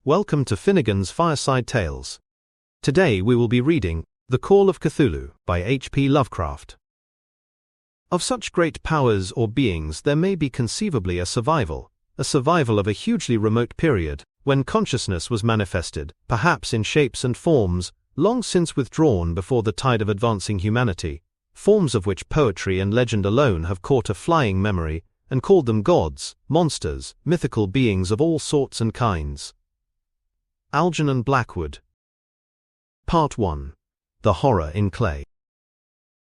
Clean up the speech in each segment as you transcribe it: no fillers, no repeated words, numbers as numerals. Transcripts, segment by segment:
Welcome to Finnegan's Fireside Tales. Today we will be reading The Call of Cthulhu by H.P. Lovecraft. Of such great powers or beings there may be conceivably a survival of a hugely remote period, when consciousness was manifested, perhaps in shapes and forms, long since withdrawn before the tide of advancing humanity, forms of which poetry and legend alone have caught a flying memory, and called them gods, monsters, mythical beings of all sorts and kinds. Algernon Blackwood. Part 1. The Horror in Clay.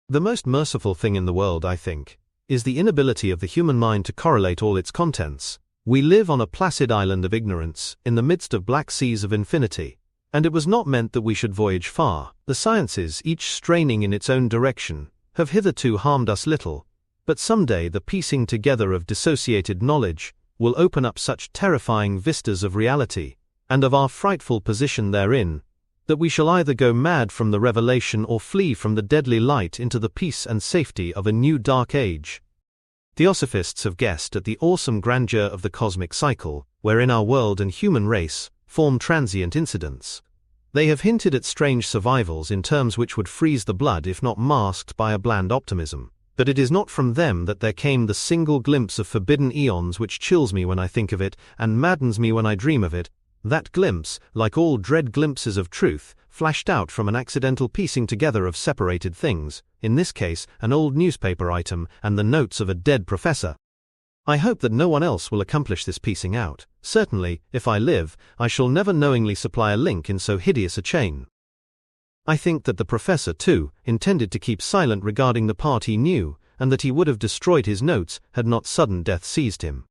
The most merciful thing in the world, I think, is the inability of the human mind to correlate all its contents. We live on a placid island of ignorance, in the midst of black seas of infinity, and it was not meant that we should voyage far. The sciences, each straining in its own direction, have hitherto harmed us little, but some day the piecing together of dissociated knowledge will open up such terrifying vistas of reality, and of our frightful position therein, that we shall either go mad from the revelation or flee from the deadly light into the peace and safety of a new dark age. Theosophists have guessed at the awesome grandeur of the cosmic cycle, wherein our world and human race form transient incidents. They have hinted at strange survivals in terms which would freeze the blood if not masked by a bland optimism. But it is not from them that there came the single glimpse of forbidden eons which chills me when I think of it, and maddens me when I dream of it. That glimpse, like all dread glimpses of truth, flashed out from an accidental piecing together of separated things, in this case an old newspaper item and the notes of a dead professor. I hope that no one else will accomplish this piecing out. Certainly, if I live, I shall never knowingly supply a link in so hideous a chain. I think that the professor, too, intended to keep silent regarding the part he knew, and that he would have destroyed his notes had not sudden death seized him.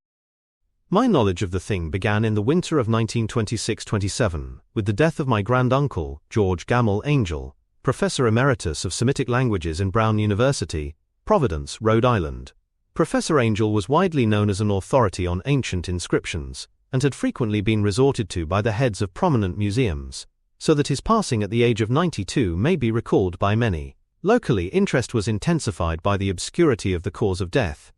My knowledge of the thing began in the winter of 1926-27, with the death of my granduncle, George Gamble Angel, Professor Emeritus of Semitic Languages in Brown University, Providence, Rhode Island. Professor Angel was widely known as an authority on ancient inscriptions, and had frequently been resorted to by the heads of prominent museums, so that his passing at the age of 92 may be recalled by many. Locally, interest was intensified by the obscurity of the cause of death.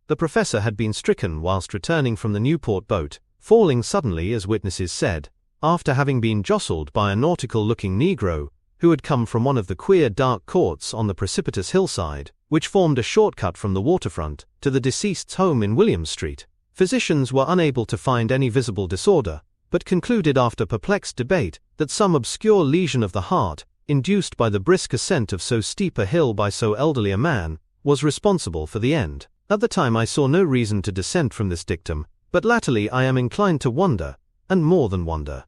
The professor had been stricken whilst returning from the Newport boat, falling suddenly, as witnesses said, after having been jostled by a nautical-looking Negro, who had come from one of the queer dark courts on the precipitous hillside, which formed a shortcut from the waterfront to the deceased's home in Williams Street. Physicians were unable to find any visible disorder, but concluded after perplexed debate that some obscure lesion of the heart, induced by the brisk ascent of so steep a hill by so elderly a man, was responsible for the end. At the time I saw no reason to dissent from this dictum, but latterly I am inclined to wonder, and more than wonder.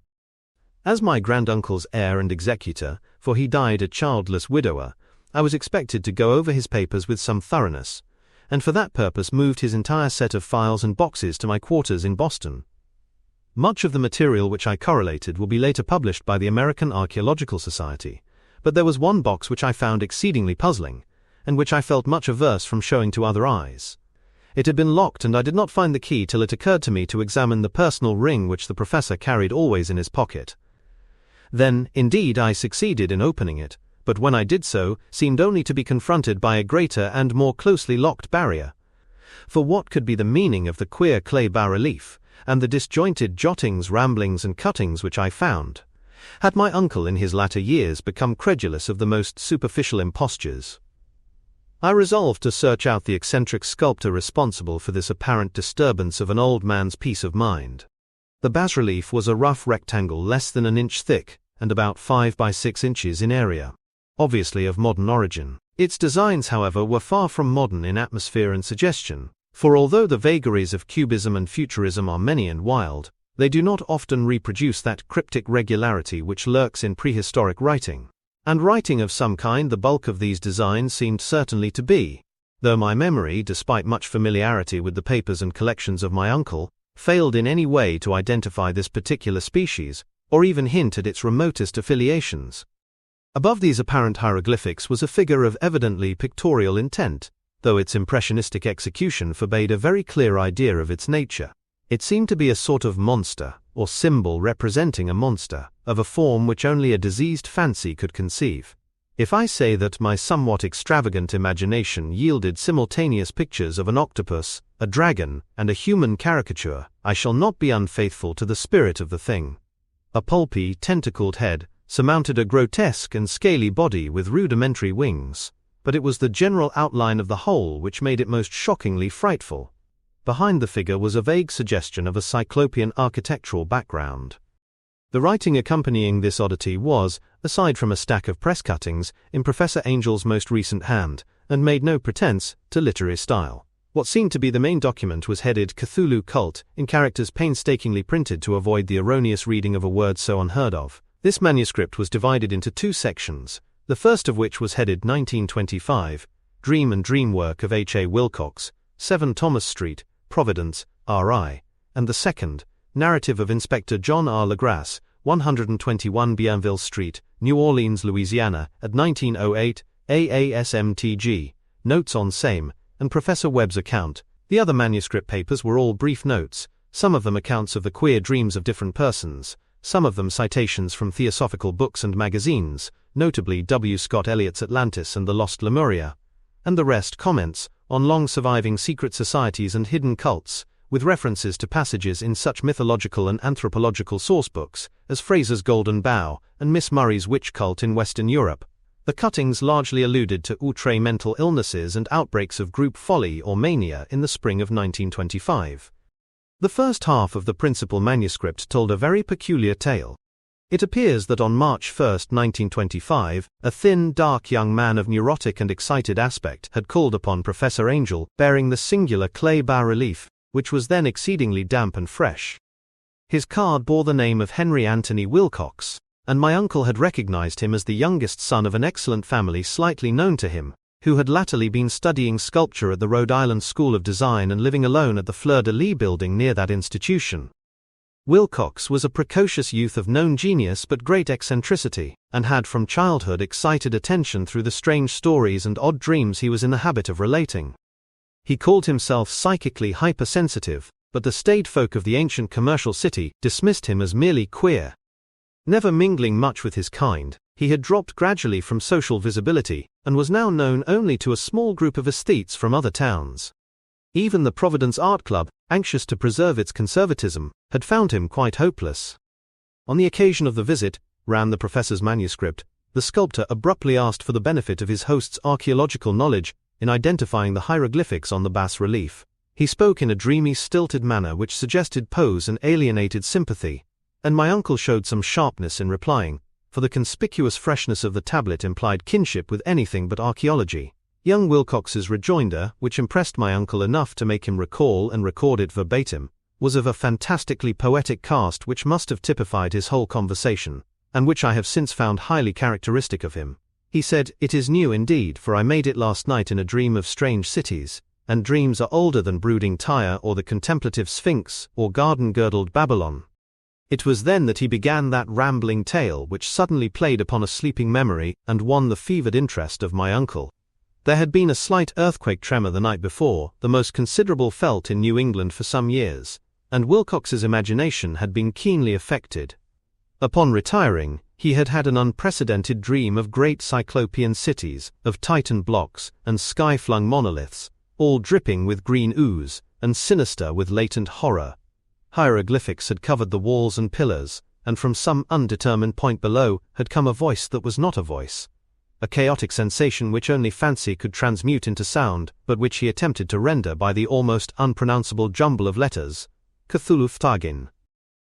As my granduncle's heir and executor, for he died a childless widower, I was expected to go over his papers with some thoroughness, and for that purpose moved his entire set of files and boxes to my quarters in Boston. Much of the material which I correlated will be later published by the American Archaeological Society, but there was one box which I found exceedingly puzzling, and which I felt much averse from showing to other eyes. It had been locked, and I did not find the key till it occurred to me to examine the personal ring which the professor carried always in his pocket. Then, indeed, I succeeded in opening it, but when I did so, seemed only to be confronted by a greater and more closely locked barrier. For what could be the meaning of the queer clay bas-relief, and the disjointed jottings, ramblings and cuttings which I found? Had my uncle in his latter years become credulous of the most superficial impostures? I resolved to search out the eccentric sculptor responsible for this apparent disturbance of an old man's peace of mind. The bas-relief was a rough rectangle less than an inch thick, and about 5 by 6 inches in area, obviously of modern origin. Its designs, however, were far from modern in atmosphere and suggestion, for although the vagaries of cubism and futurism are many and wild, they do not often reproduce that cryptic regularity which lurks in prehistoric writing. And writing of some kind the bulk of these designs seemed certainly to be, though my memory, despite much familiarity with the papers and collections of my uncle, failed in any way to identify this particular species, or even hint at its remotest affiliations. Above these apparent hieroglyphics was a figure of evidently pictorial intent, though its impressionistic execution forbade a very clear idea of its nature. It seemed to be a sort of monster, or symbol representing a monster, of a form which only a diseased fancy could conceive. If I say that my somewhat extravagant imagination yielded simultaneous pictures of an octopus, a dragon, and a human caricature, I shall not be unfaithful to the spirit of the thing. A pulpy, tentacled head surmounted a grotesque and scaly body with rudimentary wings, but it was the general outline of the whole which made it most shockingly frightful. Behind the figure was a vague suggestion of a cyclopean architectural background. The writing accompanying this oddity was, aside from a stack of press cuttings, in Professor Angel's most recent hand, and made no pretense to literary style. What seemed to be the main document was headed Cthulhu Cult, in characters painstakingly printed to avoid the erroneous reading of a word so unheard of. This manuscript was divided into two sections, the first of which was headed 1925, Dream and Dream Work of H. A. Wilcox, 7 Thomas Street, Providence, R.I., and the second, Narrative of Inspector John R. Legrasse, 121 Bienville Street, New Orleans, Louisiana, at 1908, AASMTG, Notes on Same, and Professor Webb's account. The other manuscript papers were all brief notes, some of them accounts of the queer dreams of different persons, some of them citations from theosophical books and magazines, notably W. Scott Eliot's Atlantis and the Lost Lemuria, and the rest comments on long-surviving secret societies and hidden cults, with references to passages in such mythological and anthropological sourcebooks as Fraser's Golden Bough and Miss Murray's Witch Cult in Western Europe. The cuttings largely alluded to outre mental illnesses and outbreaks of group folly or mania in the spring of 1925. The first half of the principal manuscript told a very peculiar tale. It appears that on March 1, 1925, a thin, dark young man of neurotic and excited aspect had called upon Professor Angel, bearing the singular clay bas-relief, which was then exceedingly damp and fresh. His card bore the name of Henry Anthony Wilcox, and my uncle had recognized him as the youngest son of an excellent family slightly known to him, who had latterly been studying sculpture at the Rhode Island School of Design and living alone at the Fleur-de-Lis building near that institution. Wilcox was a precocious youth of known genius but great eccentricity, and had from childhood excited attention through the strange stories and odd dreams he was in the habit of relating. He called himself psychically hypersensitive, but the staid folk of the ancient commercial city dismissed him as merely queer. Never mingling much with his kind, he had dropped gradually from social visibility, and was now known only to a small group of aesthetes from other towns. Even the Providence Art Club, anxious to preserve its conservatism, had found him quite hopeless. On the occasion of the visit, ran the professor's manuscript, the sculptor abruptly asked for the benefit of his host's archaeological knowledge in identifying the hieroglyphics on the bas-relief. He spoke in a dreamy, stilted manner which suggested pose and alienated sympathy, and my uncle showed some sharpness in replying, for the conspicuous freshness of the tablet implied kinship with anything but archaeology. Young Wilcox's rejoinder, which impressed my uncle enough to make him recall and record it verbatim, was of a fantastically poetic cast which must have typified his whole conversation, and which I have since found highly characteristic of him. He said, "It is new indeed, for I made it last night in a dream of strange cities, and dreams are older than brooding Tyre or the contemplative Sphinx or garden-girdled Babylon." It was then that he began that rambling tale which suddenly played upon a sleeping memory and won the fevered interest of my uncle. There had been a slight earthquake tremor the night before, the most considerable felt in New England for some years, and Wilcox's imagination had been keenly affected. Upon retiring, he had had an unprecedented dream of great cyclopean cities, of Titan blocks and sky-flung monoliths, all dripping with green ooze and sinister with latent horror. Hieroglyphics had covered the walls and pillars, and from some undetermined point below had come a voice that was not a voice. A chaotic sensation which only fancy could transmute into sound, but which he attempted to render by the almost unpronounceable jumble of letters, Cthulhu Ftagin.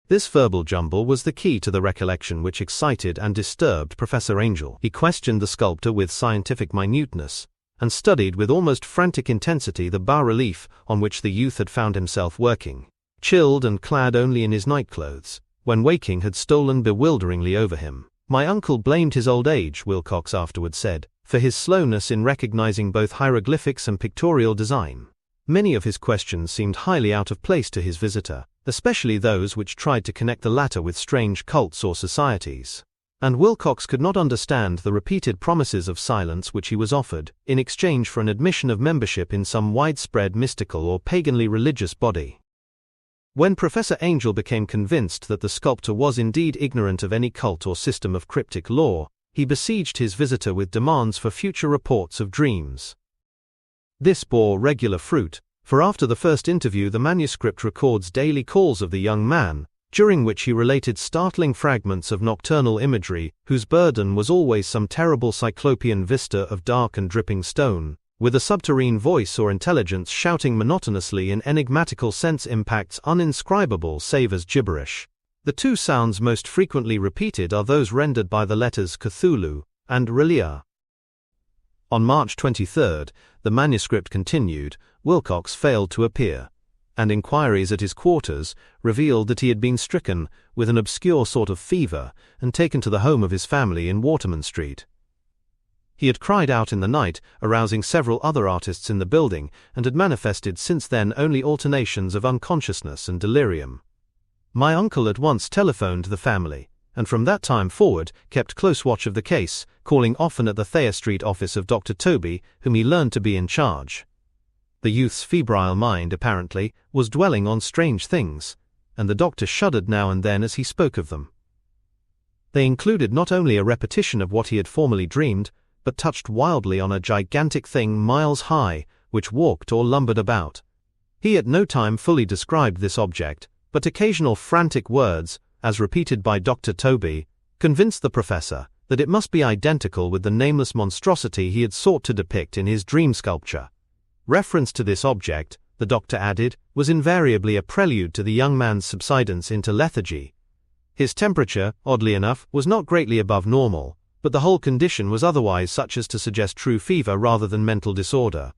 This verbal jumble was the key to the recollection which excited and disturbed Professor Angel. He questioned the sculptor with scientific minuteness, and studied with almost frantic intensity the bas-relief on which the youth had found himself working. Chilled and clad only in his nightclothes, when waking had stolen bewilderingly over him. My uncle blamed his old age, Wilcox afterward said, for his slowness in recognizing both hieroglyphics and pictorial design. Many of his questions seemed highly out of place to his visitor, especially those which tried to connect the latter with strange cults or societies. And Wilcox could not understand the repeated promises of silence which he was offered, in exchange for an admission of membership in some widespread mystical or paganly religious body. When Professor Angel became convinced that the sculptor was indeed ignorant of any cult or system of cryptic lore, he besieged his visitor with demands for future reports of dreams. This bore regular fruit, for after the first interview the manuscript records daily calls of the young man, during which he related startling fragments of nocturnal imagery whose burden was always some terrible cyclopean vista of dark and dripping stone, with a subterrene voice or intelligence shouting monotonously in enigmatical sense impacts uninscribable save as gibberish. The two sounds most frequently repeated are those rendered by the letters Cthulhu and Relia. On March 23, the manuscript continued, Wilcox failed to appear, and inquiries at his quarters revealed that he had been stricken with an obscure sort of fever and taken to the home of his family in Waterman Street. He had cried out in the night, arousing several other artists in the building, and had manifested since then only alternations of unconsciousness and delirium. My uncle at once telephoned the family, and from that time forward kept close watch of the case, calling often at the Thayer Street office of Dr. Toby, whom he learned to be in charge. The youth's febrile mind, apparently, was dwelling on strange things, and the doctor shuddered now and then as he spoke of them. They included not only a repetition of what he had formerly dreamed, but touched wildly on a gigantic thing miles high, which walked or lumbered about. He at no time fully described this object, but occasional frantic words, as repeated by Dr. Toby, convinced the professor that it must be identical with the nameless monstrosity he had sought to depict in his dream sculpture. Reference to this object, the doctor added, was invariably a prelude to the young man's subsidence into lethargy. His temperature, oddly enough, was not greatly above normal, but the whole condition was otherwise such as to suggest true fever rather than mental disorder.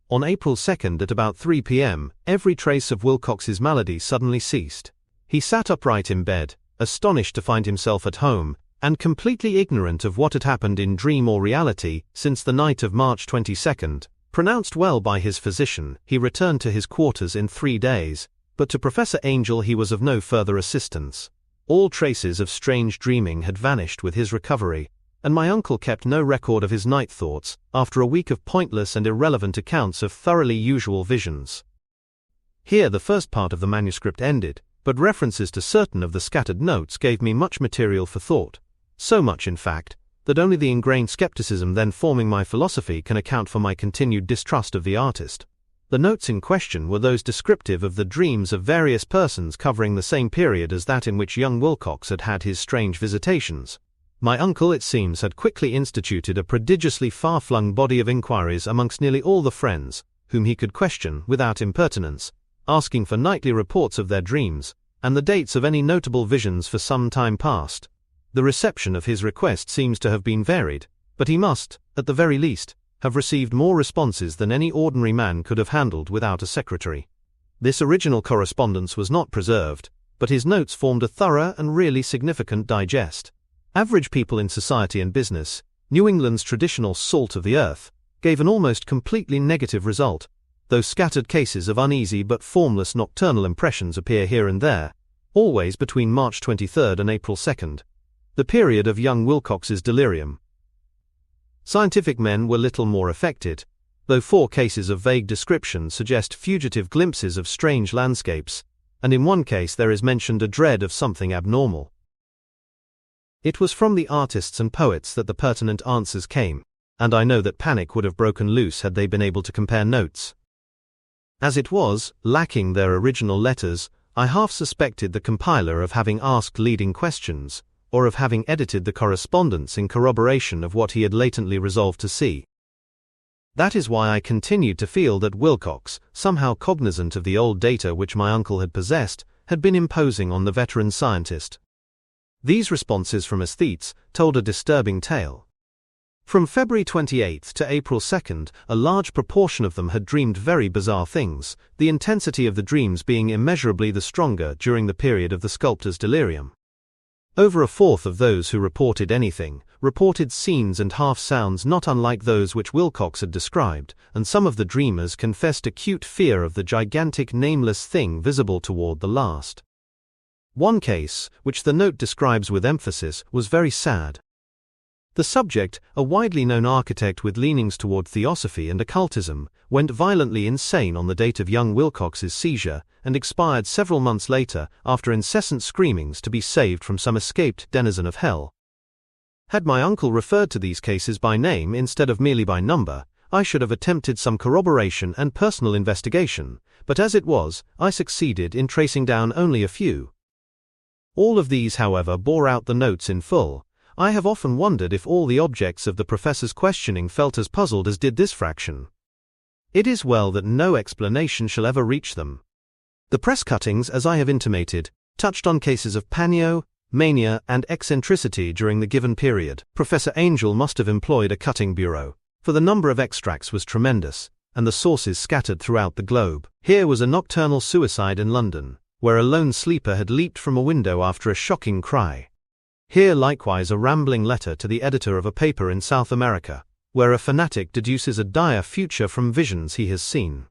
On April 2 at about 3 p.m., every trace of Wilcox's malady suddenly ceased. He sat upright in bed, astonished to find himself at home, and completely ignorant of what had happened in dream or reality since the night of March 22. Pronounced well by his physician, he returned to his quarters in 3 days, but to Professor Angel he was of no further assistance. All traces of strange dreaming had vanished with his recovery, and my uncle kept no record of his night thoughts after a week of pointless and irrelevant accounts of thoroughly usual visions. Here the first part of the manuscript ended, but references to certain of the scattered notes gave me much material for thought, so much in fact, that only the ingrained skepticism then forming my philosophy can account for my continued distrust of the artist. The notes in question were those descriptive of the dreams of various persons covering the same period as that in which young Wilcox had had his strange visitations. My uncle, it seems, had quickly instituted a prodigiously far-flung body of inquiries amongst nearly all the friends, whom he could question without impertinence, asking for nightly reports of their dreams, and the dates of any notable visions for some time past. The reception of his request seems to have been varied, but he must, at the very least, have received more responses than any ordinary man could have handled without a secretary. This original correspondence was not preserved, but his notes formed a thorough and really significant digest. Average people in society and business, New England's traditional salt of the earth, gave an almost completely negative result, though scattered cases of uneasy but formless nocturnal impressions appear here and there, always between March 23 and April 2, the period of young Wilcox's delirium. Scientific men were little more affected, though 4 cases of vague description suggest fugitive glimpses of strange landscapes, and in one case there is mentioned a dread of something abnormal. It was from the artists and poets that the pertinent answers came, and I know that panic would have broken loose had they been able to compare notes. As it was, lacking their original letters, I half suspected the compiler of having asked leading questions, or of having edited the correspondence in corroboration of what he had latently resolved to see. That is why I continued to feel that Wilcox, somehow cognizant of the old data which my uncle had possessed, had been imposing on the veteran scientist. These responses from aesthetes told a disturbing tale. From February 28 to April 2, a large proportion of them had dreamed very bizarre things, the intensity of the dreams being immeasurably the stronger during the period of the sculptor's delirium. Over a fourth of those who reported anything, reported scenes and half-sounds not unlike those which Wilcox had described, and some of the dreamers confessed acute fear of the gigantic nameless thing visible toward the last. One case, which the note describes with emphasis, was very sad. The subject, a widely known architect with leanings toward theosophy and occultism, went violently insane on the date of young Wilcox's seizure, and expired several months later after incessant screamings to be saved from some escaped denizen of hell. Had my uncle referred to these cases by name instead of merely by number, I should have attempted some corroboration and personal investigation, but as it was, I succeeded in tracing down only a few. All of these, however, bore out the notes in full. I have often wondered if all the objects of the professor's questioning felt as puzzled as did this fraction. It is well that no explanation shall ever reach them. The press cuttings, as I have intimated, touched on cases of panio, mania, and eccentricity during the given period. Professor Angel must have employed a cutting bureau, for the number of extracts was tremendous, and the sources scattered throughout the globe. Here was a nocturnal suicide in London, where a lone sleeper had leaped from a window after a shocking cry. Here likewise a rambling letter to the editor of a paper in South America, where a fanatic deduces a dire future from visions he has seen.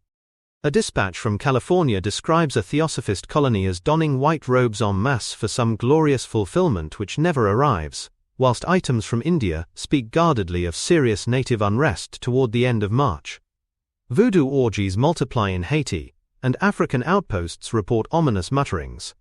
A dispatch from California describes a theosophist colony as donning white robes en masse for some glorious fulfillment which never arrives, whilst items from India speak guardedly of serious native unrest toward the end of March. Voodoo orgies multiply in Haiti, and African outposts report ominous mutterings.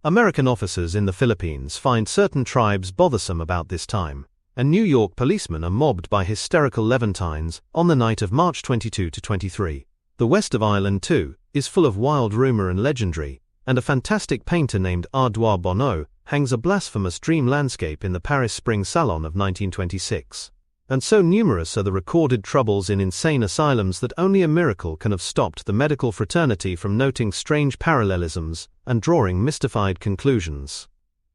American officers in the Philippines find certain tribes bothersome about this time, and New York policemen are mobbed by hysterical Levantines on the night of March 22 to 23. The west of Ireland, too, is full of wild rumor and legendary, and a fantastic painter named Ardois Bonneau hangs a blasphemous dream landscape in the Paris Spring Salon of 1926. And so numerous are the recorded troubles in insane asylums that only a miracle can have stopped the medical fraternity from noting strange parallelisms and drawing mystified conclusions.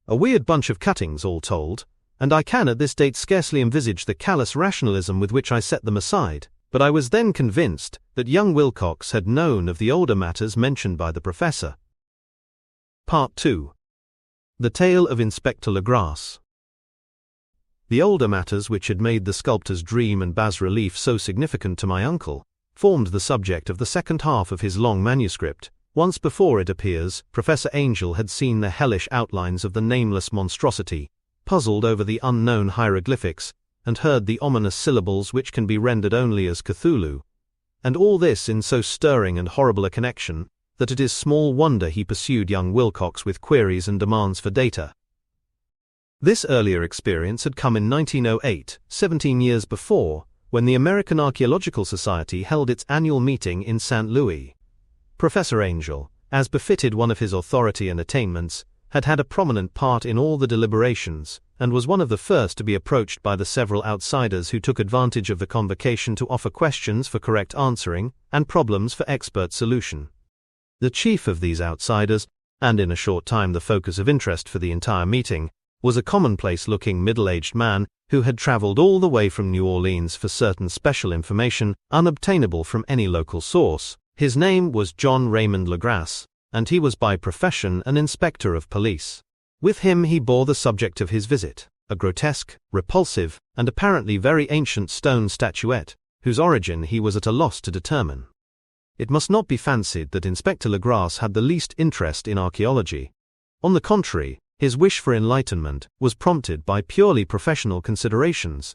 A weird bunch of cuttings, all told, and I can at this date scarcely envisage the callous rationalism with which I set them aside. But I was then convinced that young Wilcox had known of the older matters mentioned by the professor. Part 2. The Tale of Inspector Legras. The older matters which had made the sculptor's dream and bas-relief so significant to my uncle formed the subject of the second half of his long manuscript. Once before, it appears, Professor Angel had seen the hellish outlines of the nameless monstrosity, puzzled over the unknown hieroglyphics, and heard the ominous syllables which can be rendered only as Cthulhu. And all this in so stirring and horrible a connection, that it is small wonder he pursued young Wilcox with queries and demands for data. This earlier experience had come in 1908, 17 years before, when the American Archaeological Society held its annual meeting in St. Louis. Professor Angel, as befitted one of his authority and attainments, had had a prominent part in all the deliberations, and was one of the first to be approached by the several outsiders who took advantage of the convocation to offer questions for correct answering and problems for expert solution. The chief of these outsiders, and in a short time the focus of interest for the entire meeting, was a commonplace-looking middle-aged man who had traveled all the way from New Orleans for certain special information unobtainable from any local source. His name was John Raymond Legras, and he was by profession an inspector of police. With him he bore the subject of his visit, a grotesque, repulsive, and apparently very ancient stone statuette, whose origin he was at a loss to determine. It must not be fancied that Inspector Legras had the least interest in archaeology. On the contrary, his wish for enlightenment was prompted by purely professional considerations.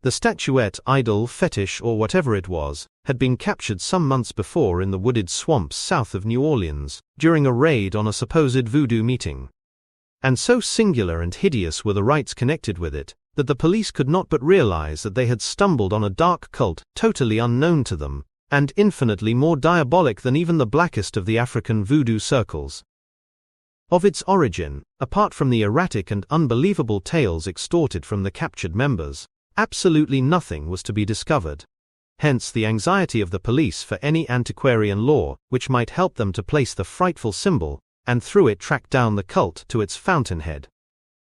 The statuette, idol, fetish, or whatever it was, had been captured some months before in the wooded swamps south of New Orleans, during a raid on a supposed voodoo meeting. And so singular and hideous were the rites connected with it, that the police could not but realize that they had stumbled on a dark cult totally unknown to them, and infinitely more diabolic than even the blackest of the African voodoo circles. Of its origin, apart from the erratic and unbelievable tales extorted from the captured members, absolutely nothing was to be discovered. Hence the anxiety of the police for any antiquarian lore which might help them to place the frightful symbol, and through it track down the cult to its fountainhead.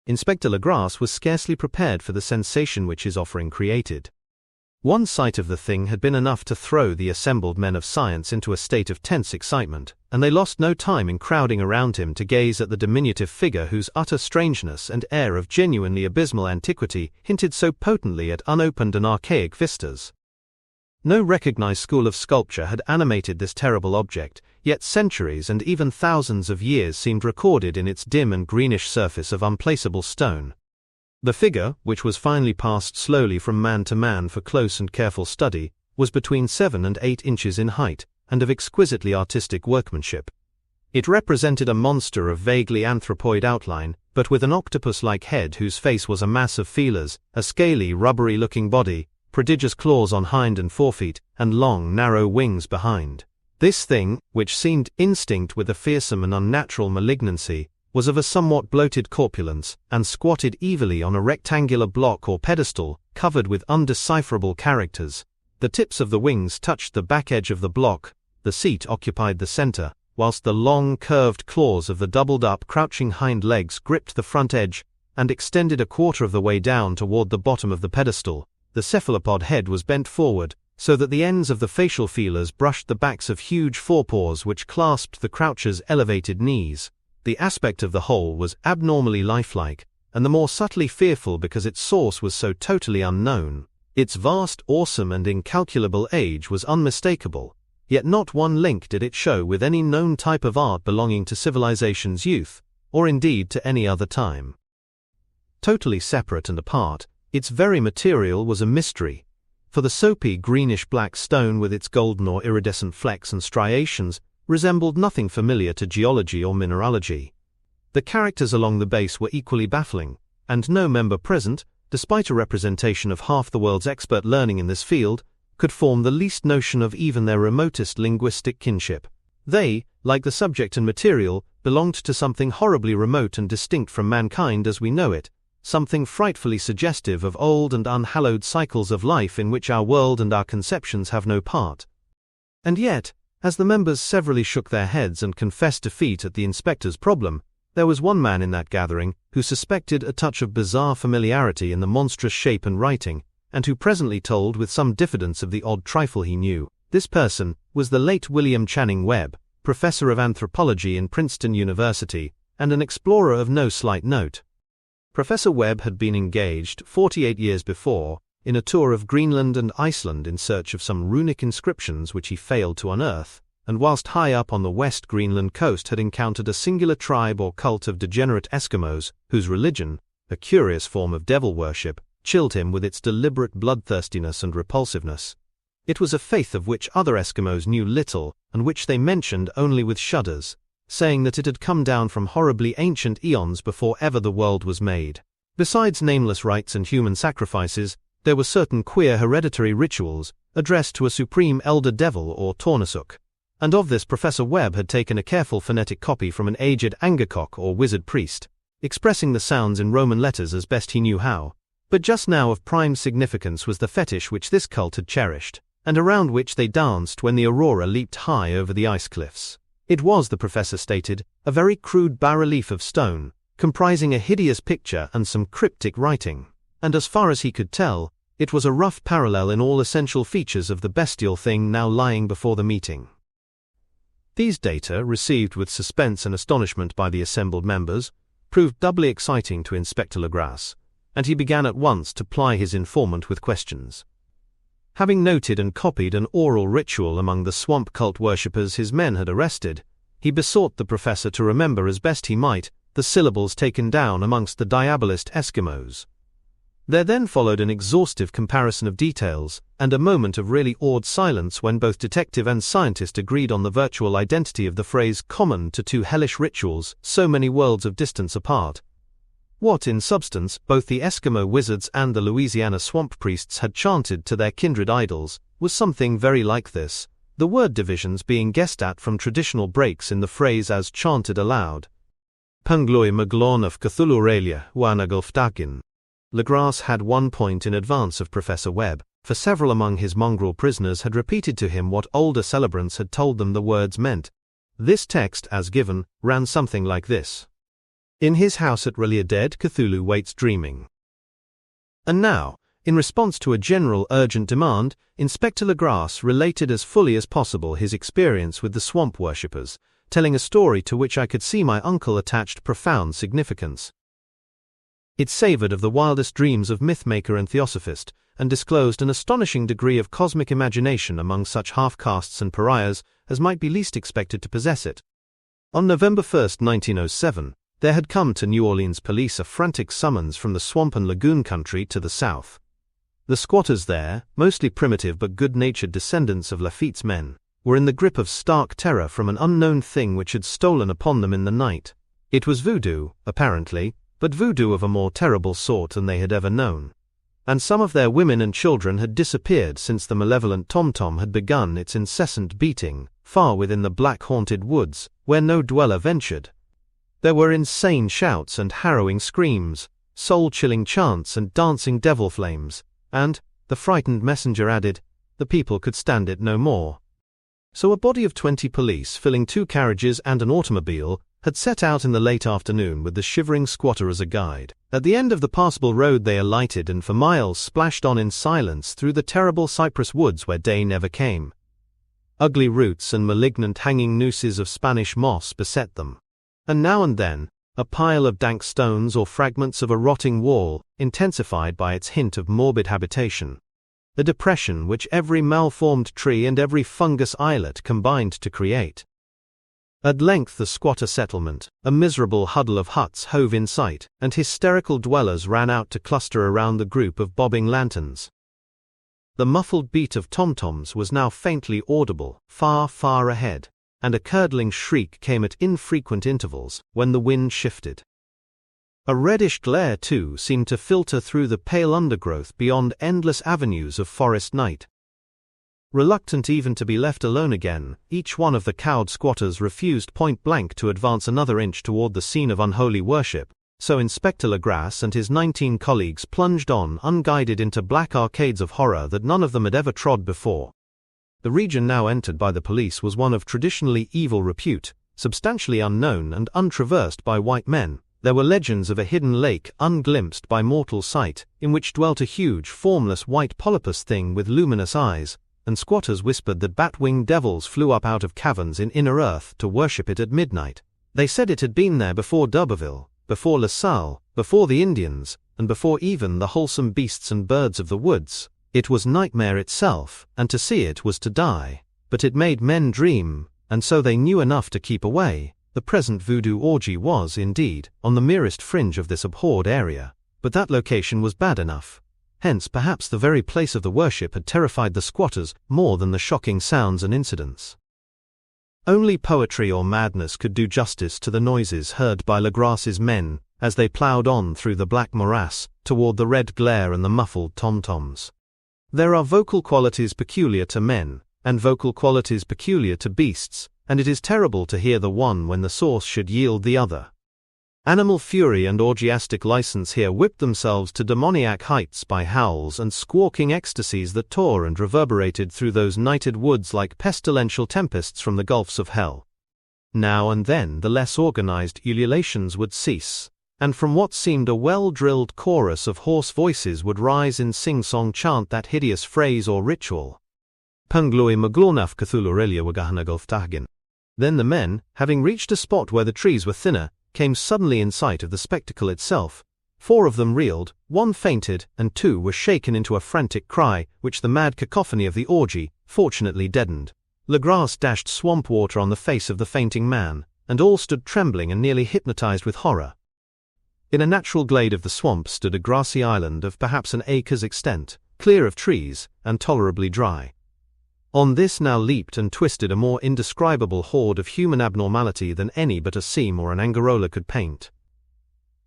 Inspector Legras was scarcely prepared for the sensation which his offering created. One sight of the thing had been enough to throw the assembled men of science into a state of tense excitement, and they lost no time in crowding around him to gaze at the diminutive figure whose utter strangeness and air of genuinely abysmal antiquity hinted so potently at unopened and archaic vistas. No recognized school of sculpture had animated this terrible object, yet centuries and even thousands of years seemed recorded in its dim and greenish surface of unplaceable stone. The figure, which was finally passed slowly from man to man for close and careful study, was between 7 and 8 inches in height, and of exquisitely artistic workmanship. It represented a monster of vaguely anthropoid outline, but with an octopus-like head whose face was a mass of feelers, a scaly, rubbery-looking body, prodigious claws on hind and forefeet, and long, narrow wings behind. This thing, which seemed instinct with a fearsome and unnatural malignancy, was of a somewhat bloated corpulence and squatted evilly on a rectangular block or pedestal covered with undecipherable characters. The tips of the wings touched the back edge of the block, the seat occupied the center, whilst the long, curved claws of the doubled-up, crouching hind legs gripped the front edge and extended a quarter of the way down toward the bottom of the pedestal. The cephalopod head was bent forward, so that the ends of the facial feelers brushed the backs of huge forepaws which clasped the croucher's elevated knees. The aspect of the whole was abnormally lifelike, and the more subtly fearful because its source was so totally unknown. Its vast, awesome, and incalculable age was unmistakable, yet not one link did it show with any known type of art belonging to civilization's youth, or indeed to any other time. Totally separate and apart, its very material was a mystery, for the soapy greenish-black stone with its golden or iridescent flecks and striations resembled nothing familiar to geology or mineralogy. The characters along the base were equally baffling, and no member present, despite a representation of half the world's expert learning in this field, could form the least notion of even their remotest linguistic kinship. They, like the subject and material, belonged to something horribly remote and distinct from mankind as we know it, something frightfully suggestive of old and unhallowed cycles of life in which our world and our conceptions have no part. And yet, as the members severally shook their heads and confessed defeat at the inspector's problem, there was one man in that gathering who suspected a touch of bizarre familiarity in the monstrous shape and writing, and who presently told with some diffidence of the odd trifle he knew. This person was the late William Channing Webb, professor of anthropology in Princeton University, and an explorer of no slight note. Professor Webb had been engaged 48 years before in a tour of Greenland and Iceland in search of some runic inscriptions which he failed to unearth, and whilst high up on the West Greenland coast had encountered a singular tribe or cult of degenerate Eskimos, whose religion, a curious form of devil worship, chilled him with its deliberate bloodthirstiness and repulsiveness. It was a faith of which other Eskimos knew little, and which they mentioned only with shudders, saying that it had come down from horribly ancient eons before ever the world was made. Besides nameless rites and human sacrifices, there were certain queer hereditary rituals addressed to a supreme elder devil or Tornasuk, and of this Professor Webb had taken a careful phonetic copy from an aged Angakok or wizard priest, expressing the sounds in Roman letters as best he knew how. But just now of prime significance was the fetish which this cult had cherished, and around which they danced when the aurora leaped high over the ice cliffs. It was, the professor stated, a very crude bas-relief of stone, comprising a hideous picture and some cryptic writing, and as far as he could tell, it was a rough parallel in all essential features of the bestial thing now lying before the meeting. These data, received with suspense and astonishment by the assembled members, proved doubly exciting to Inspector Legrasse, and he began at once to ply his informant with questions. Having noted and copied an oral ritual among the swamp cult worshippers his men had arrested, he besought the professor to remember as best he might the syllables taken down amongst the diabolist Eskimos. There then followed an exhaustive comparison of details, and a moment of really awed silence when both detective and scientist agreed on the virtual identity of the phrase common to two hellish rituals so many worlds of distance apart. What, in substance, both the Eskimo wizards and the Louisiana swamp priests had chanted to their kindred idols was something very like this, the word divisions being guessed at from traditional breaks in the phrase as chanted aloud. Pungloi maglon of Cthulhu Aurelia, Wanagulftakin. Legrasse had 1 point in advance of Professor Webb, for several among his mongrel prisoners had repeated to him what older celebrants had told them the words meant. This text, as given, ran something like this. In his house at Relia dead, Cthulhu waits dreaming. And now, in response to a general urgent demand, Inspector Legrasse related as fully as possible his experience with the swamp worshippers, telling a story to which I could see my uncle attached profound significance. It savored of the wildest dreams of mythmaker and theosophist, and disclosed an astonishing degree of cosmic imagination among such half-castes and pariahs as might be least expected to possess it. On November 1, 1907, there had come to New Orleans police a frantic summons from the swamp and lagoon country to the south. The squatters there, mostly primitive but good-natured descendants of Lafitte's men, were in the grip of stark terror from an unknown thing which had stolen upon them in the night. It was voodoo, apparently, but voodoo of a more terrible sort than they had ever known. And some of their women and children had disappeared since the malevolent tom-tom had begun its incessant beating, far within the black-haunted woods, where no dweller ventured. There were insane shouts and harrowing screams, soul-chilling chants and dancing devil flames, and, the frightened messenger added, the people could stand it no more. So a body of 20 police filling 2 carriages and an automobile had set out in the late afternoon with the shivering squatter as a guide. At the end of the passable road they alighted and for miles splashed on in silence through the terrible cypress woods where day never came. Ugly roots and malignant hanging nooses of Spanish moss beset them. And now and then, a pile of dank stones or fragments of a rotting wall, intensified by its hint of morbid habitation. A depression which every malformed tree and every fungus islet combined to create. At length the squatter settlement, a miserable huddle of huts, hove in sight, and hysterical dwellers ran out to cluster around the group of bobbing lanterns. The muffled beat of tom-toms was now faintly audible, far, far ahead, and a curdling shriek came at infrequent intervals when the wind shifted. A reddish glare, too, seemed to filter through the pale undergrowth beyond endless avenues of forest night. Reluctant even to be left alone again, each one of the cowed squatters refused point-blank to advance another inch toward the scene of unholy worship, so Inspector Legrasse and his 19 colleagues plunged on unguided into black arcades of horror that none of them had ever trod before. The region now entered by the police was one of traditionally evil repute, substantially unknown and untraversed by white men. There were legends of a hidden lake unglimpsed by mortal sight, in which dwelt a huge, formless white polypus thing with luminous eyes, and squatters whispered that bat-winged devils flew up out of caverns in inner earth to worship it at midnight. They said it had been there before D'Urberville, before La Salle, before the Indians, and before even the wholesome beasts and birds of the woods. It was nightmare itself, and to see it was to die. But it made men dream, and so they knew enough to keep away. The present voodoo orgy was, indeed, on the merest fringe of this abhorred area, but that location was bad enough. Hence perhaps the very place of the worship had terrified the squatters more than the shocking sounds and incidents. Only poetry or madness could do justice to the noises heard by Legrasse's men as they ploughed on through the black morass toward the red glare and the muffled tom-toms. There are vocal qualities peculiar to men, and vocal qualities peculiar to beasts, and it is terrible to hear the one when the source should yield the other. Animal fury and orgiastic license here whipped themselves to demoniac heights by howls and squawking ecstasies that tore and reverberated through those nighted woods like pestilential tempests from the gulfs of hell. Now and then the less organized ululations would cease, and from what seemed a well-drilled chorus of hoarse voices would rise in sing-song chant that hideous phrase or ritual. Pungloi maglornaf Cthulhu wagahanagulftahgin. Then the men, having reached a spot where the trees were thinner, came suddenly in sight of the spectacle itself. 4 of them reeled, 1 fainted, and 2 were shaken into a frantic cry, which the mad cacophony of the orgy fortunately deadened. Legrasse dashed swamp water on the face of the fainting man, and all stood trembling and nearly hypnotized with horror. In a natural glade of the swamp stood a grassy island of perhaps an acre's extent, clear of trees, and tolerably dry. On this now leaped and twisted a more indescribable horde of human abnormality than any but a seam or an angarola could paint.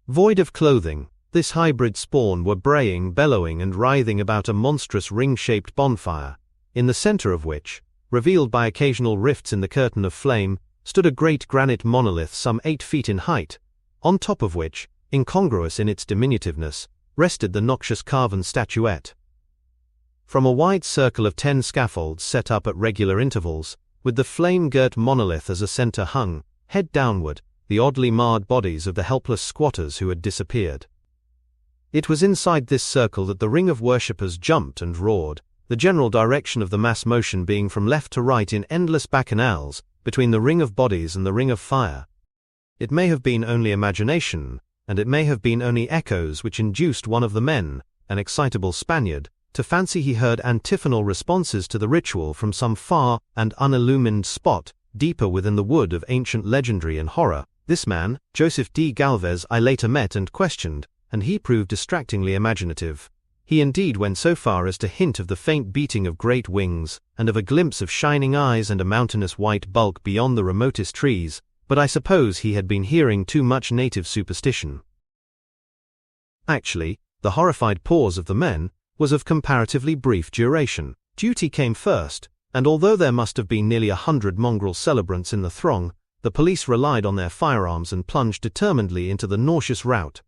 Void of clothing, this hybrid spawn were braying, bellowing and writhing about a monstrous ring-shaped bonfire, in the center of which, revealed by occasional rifts in the curtain of flame, stood a great granite monolith some 8 feet in height, on top of which, incongruous in its diminutiveness, rested the noxious carven statuette. From a wide circle of 10 scaffolds set up at regular intervals, with the flame-girt monolith as a center hung, head downward, the oddly marred bodies of the helpless squatters who had disappeared. It was inside this circle that the ring of worshippers jumped and roared, the general direction of the mass motion being from left to right in endless bacchanals, between the ring of bodies and the ring of fire. It may have been only imagination, and it may have been only echoes which induced one of the men, an excitable Spaniard, to fancy he heard antiphonal responses to the ritual from some far and unillumined spot, deeper within the wood of ancient legendary and horror. This man, Joseph D. Galvez, I later met and questioned, and he proved distractingly imaginative. He indeed went so far as to hint of the faint beating of great wings, and of a glimpse of shining eyes and a mountainous white bulk beyond the remotest trees, but I suppose he had been hearing too much native superstition. Actually, the horrified pause of the men was of comparatively brief duration. Duty came first, and although there must have been nearly 100 mongrel celebrants in the throng, the police relied on their firearms and plunged determinedly into the nauseous rout.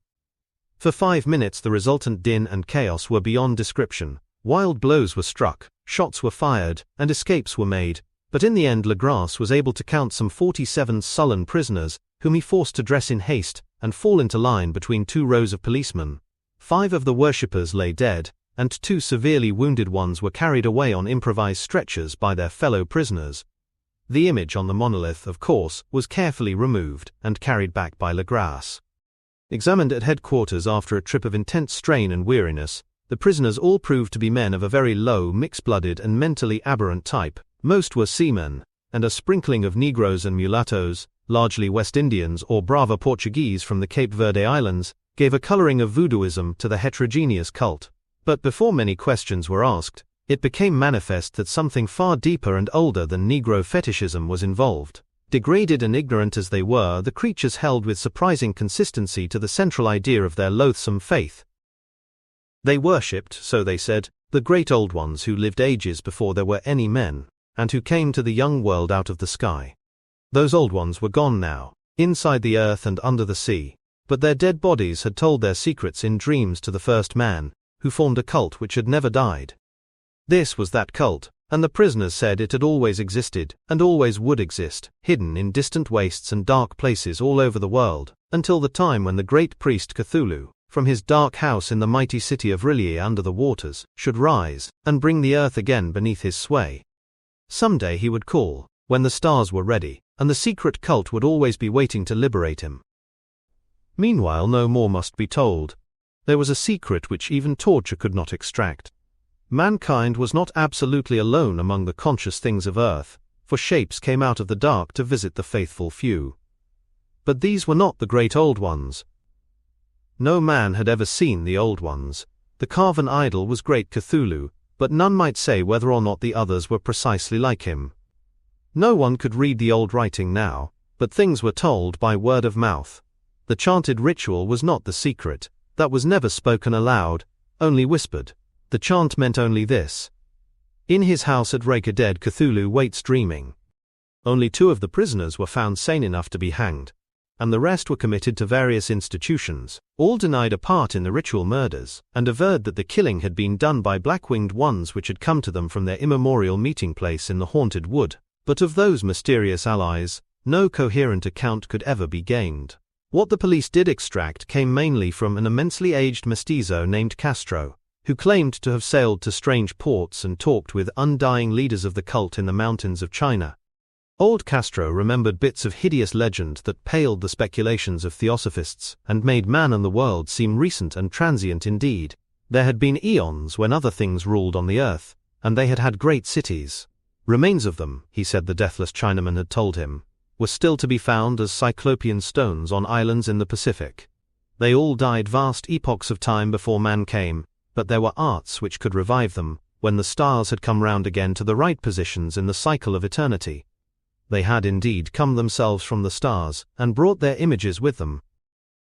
For 5 minutes the resultant din and chaos were beyond description. Wild blows were struck, shots were fired, and escapes were made, but in the end Legrasse was able to count some 47 sullen prisoners, whom he forced to dress in haste and fall into line between 2 rows of policemen. 5 of the worshippers lay dead, and 2 severely wounded ones were carried away on improvised stretchers by their fellow prisoners. The image on the monolith, of course, was carefully removed and carried back by Legrasse. Examined at headquarters after a trip of intense strain and weariness, the prisoners all proved to be men of a very low, mixed-blooded and mentally aberrant type. Most were seamen, and a sprinkling of Negroes and mulattoes, largely West Indians or Brava Portuguese from the Cape Verde Islands, gave a coloring of voodooism to the heterogeneous cult. But before many questions were asked, it became manifest that something far deeper and older than Negro fetishism was involved. Degraded and ignorant as they were, the creatures held with surprising consistency to the central idea of their loathsome faith. They worshipped, so they said, the great old ones who lived ages before there were any men, and who came to the young world out of the sky. Those old ones were gone now, inside the earth and under the sea, but their dead bodies had told their secrets in dreams to the first man, who formed a cult which had never died. This was that cult, and the prisoners said it had always existed, and always would exist, hidden in distant wastes and dark places all over the world, until the time when the great priest Cthulhu, from his dark house in the mighty city of R'lyeh under the waters, should rise, and bring the earth again beneath his sway. Someday he would call, when the stars were ready, and the secret cult would always be waiting to liberate him. Meanwhile no more must be told. There was a secret which even torture could not extract. Mankind was not absolutely alone among the conscious things of earth, for shapes came out of the dark to visit the faithful few. But these were not the great old ones. No man had ever seen the old ones. The carven idol was great Cthulhu, but none might say whether or not the others were precisely like him. No one could read the old writing now, but things were told by word of mouth. The chanted ritual was not the secret, that was never spoken aloud, only whispered. The chant meant only this: in his house at R'lyeh Cthulhu waits dreaming. Only 2 of the prisoners were found sane enough to be hanged, and the rest were committed to various institutions. All denied a part in the ritual murders, and averred that the killing had been done by black-winged ones which had come to them from their immemorial meeting place in the haunted wood. But of those mysterious allies, no coherent account could ever be gained. What the police did extract came mainly from an immensely aged mestizo named Castro, who claimed to have sailed to strange ports and talked with undying leaders of the cult in the mountains of China. Old Castro remembered bits of hideous legend that paled the speculations of theosophists and made man and the world seem recent and transient indeed. There had been eons when other things ruled on the earth, and they had had great cities. Remains of them, he said the deathless Chinaman had told him, were still to be found as cyclopean stones on islands in the Pacific. They all died vast epochs of time before man came, but there were arts which could revive them, when the stars had come round again to the right positions in the cycle of eternity. They had indeed come themselves from the stars, and brought their images with them.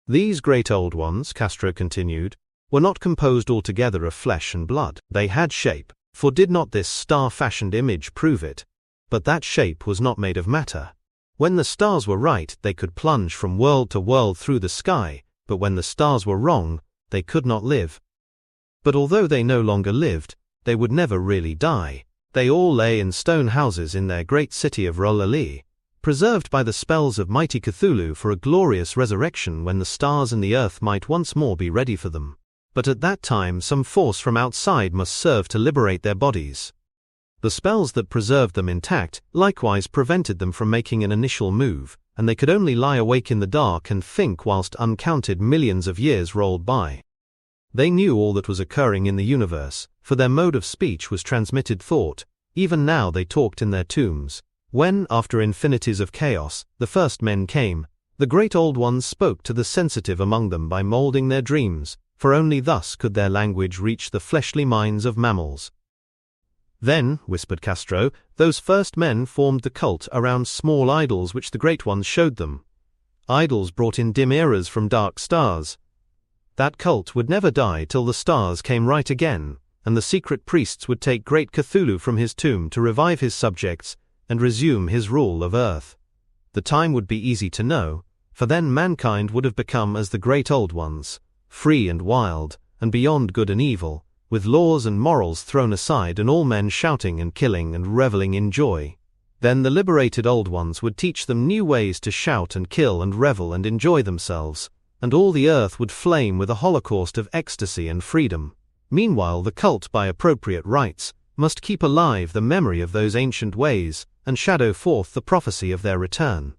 These great old ones, Castro continued, were not composed altogether of flesh and blood. They had shape, for did not this star-fashioned image prove it? But that shape was not made of matter. When the stars were right, they could plunge from world to world through the sky, but when the stars were wrong, they could not live. But although they no longer lived, they would never really die. They all lay in stone houses in their great city of R'lyeh, preserved by the spells of mighty Cthulhu for a glorious resurrection when the stars and the earth might once more be ready for them. But at that time some force from outside must serve to liberate their bodies. The spells that preserved them intact likewise prevented them from making an initial move, and they could only lie awake in the dark and think whilst uncounted millions of years rolled by. They knew all that was occurring in the universe, for their mode of speech was transmitted thought. Even now they talked in their tombs. When, after infinities of chaos, the first men came, the great old ones spoke to the sensitive among them by moulding their dreams, for only thus could their language reach the fleshly minds of mammals. Then, whispered Castro, those first men formed the cult around small idols which the great ones showed them. Idols brought in dim eras from dark stars. That cult would never die till the stars came right again, and the secret priests would take great Cthulhu from his tomb to revive his subjects and resume his rule of earth. The time would be easy to know, for then mankind would have become as the great old ones, free and wild, and beyond good and evil, with laws and morals thrown aside and all men shouting and killing and reveling in joy. Then the liberated old ones would teach them new ways to shout and kill and revel and enjoy themselves, and all the earth would flame with a holocaust of ecstasy and freedom. Meanwhile the cult, by appropriate rites, must keep alive the memory of those ancient ways, and shadow forth the prophecy of their return.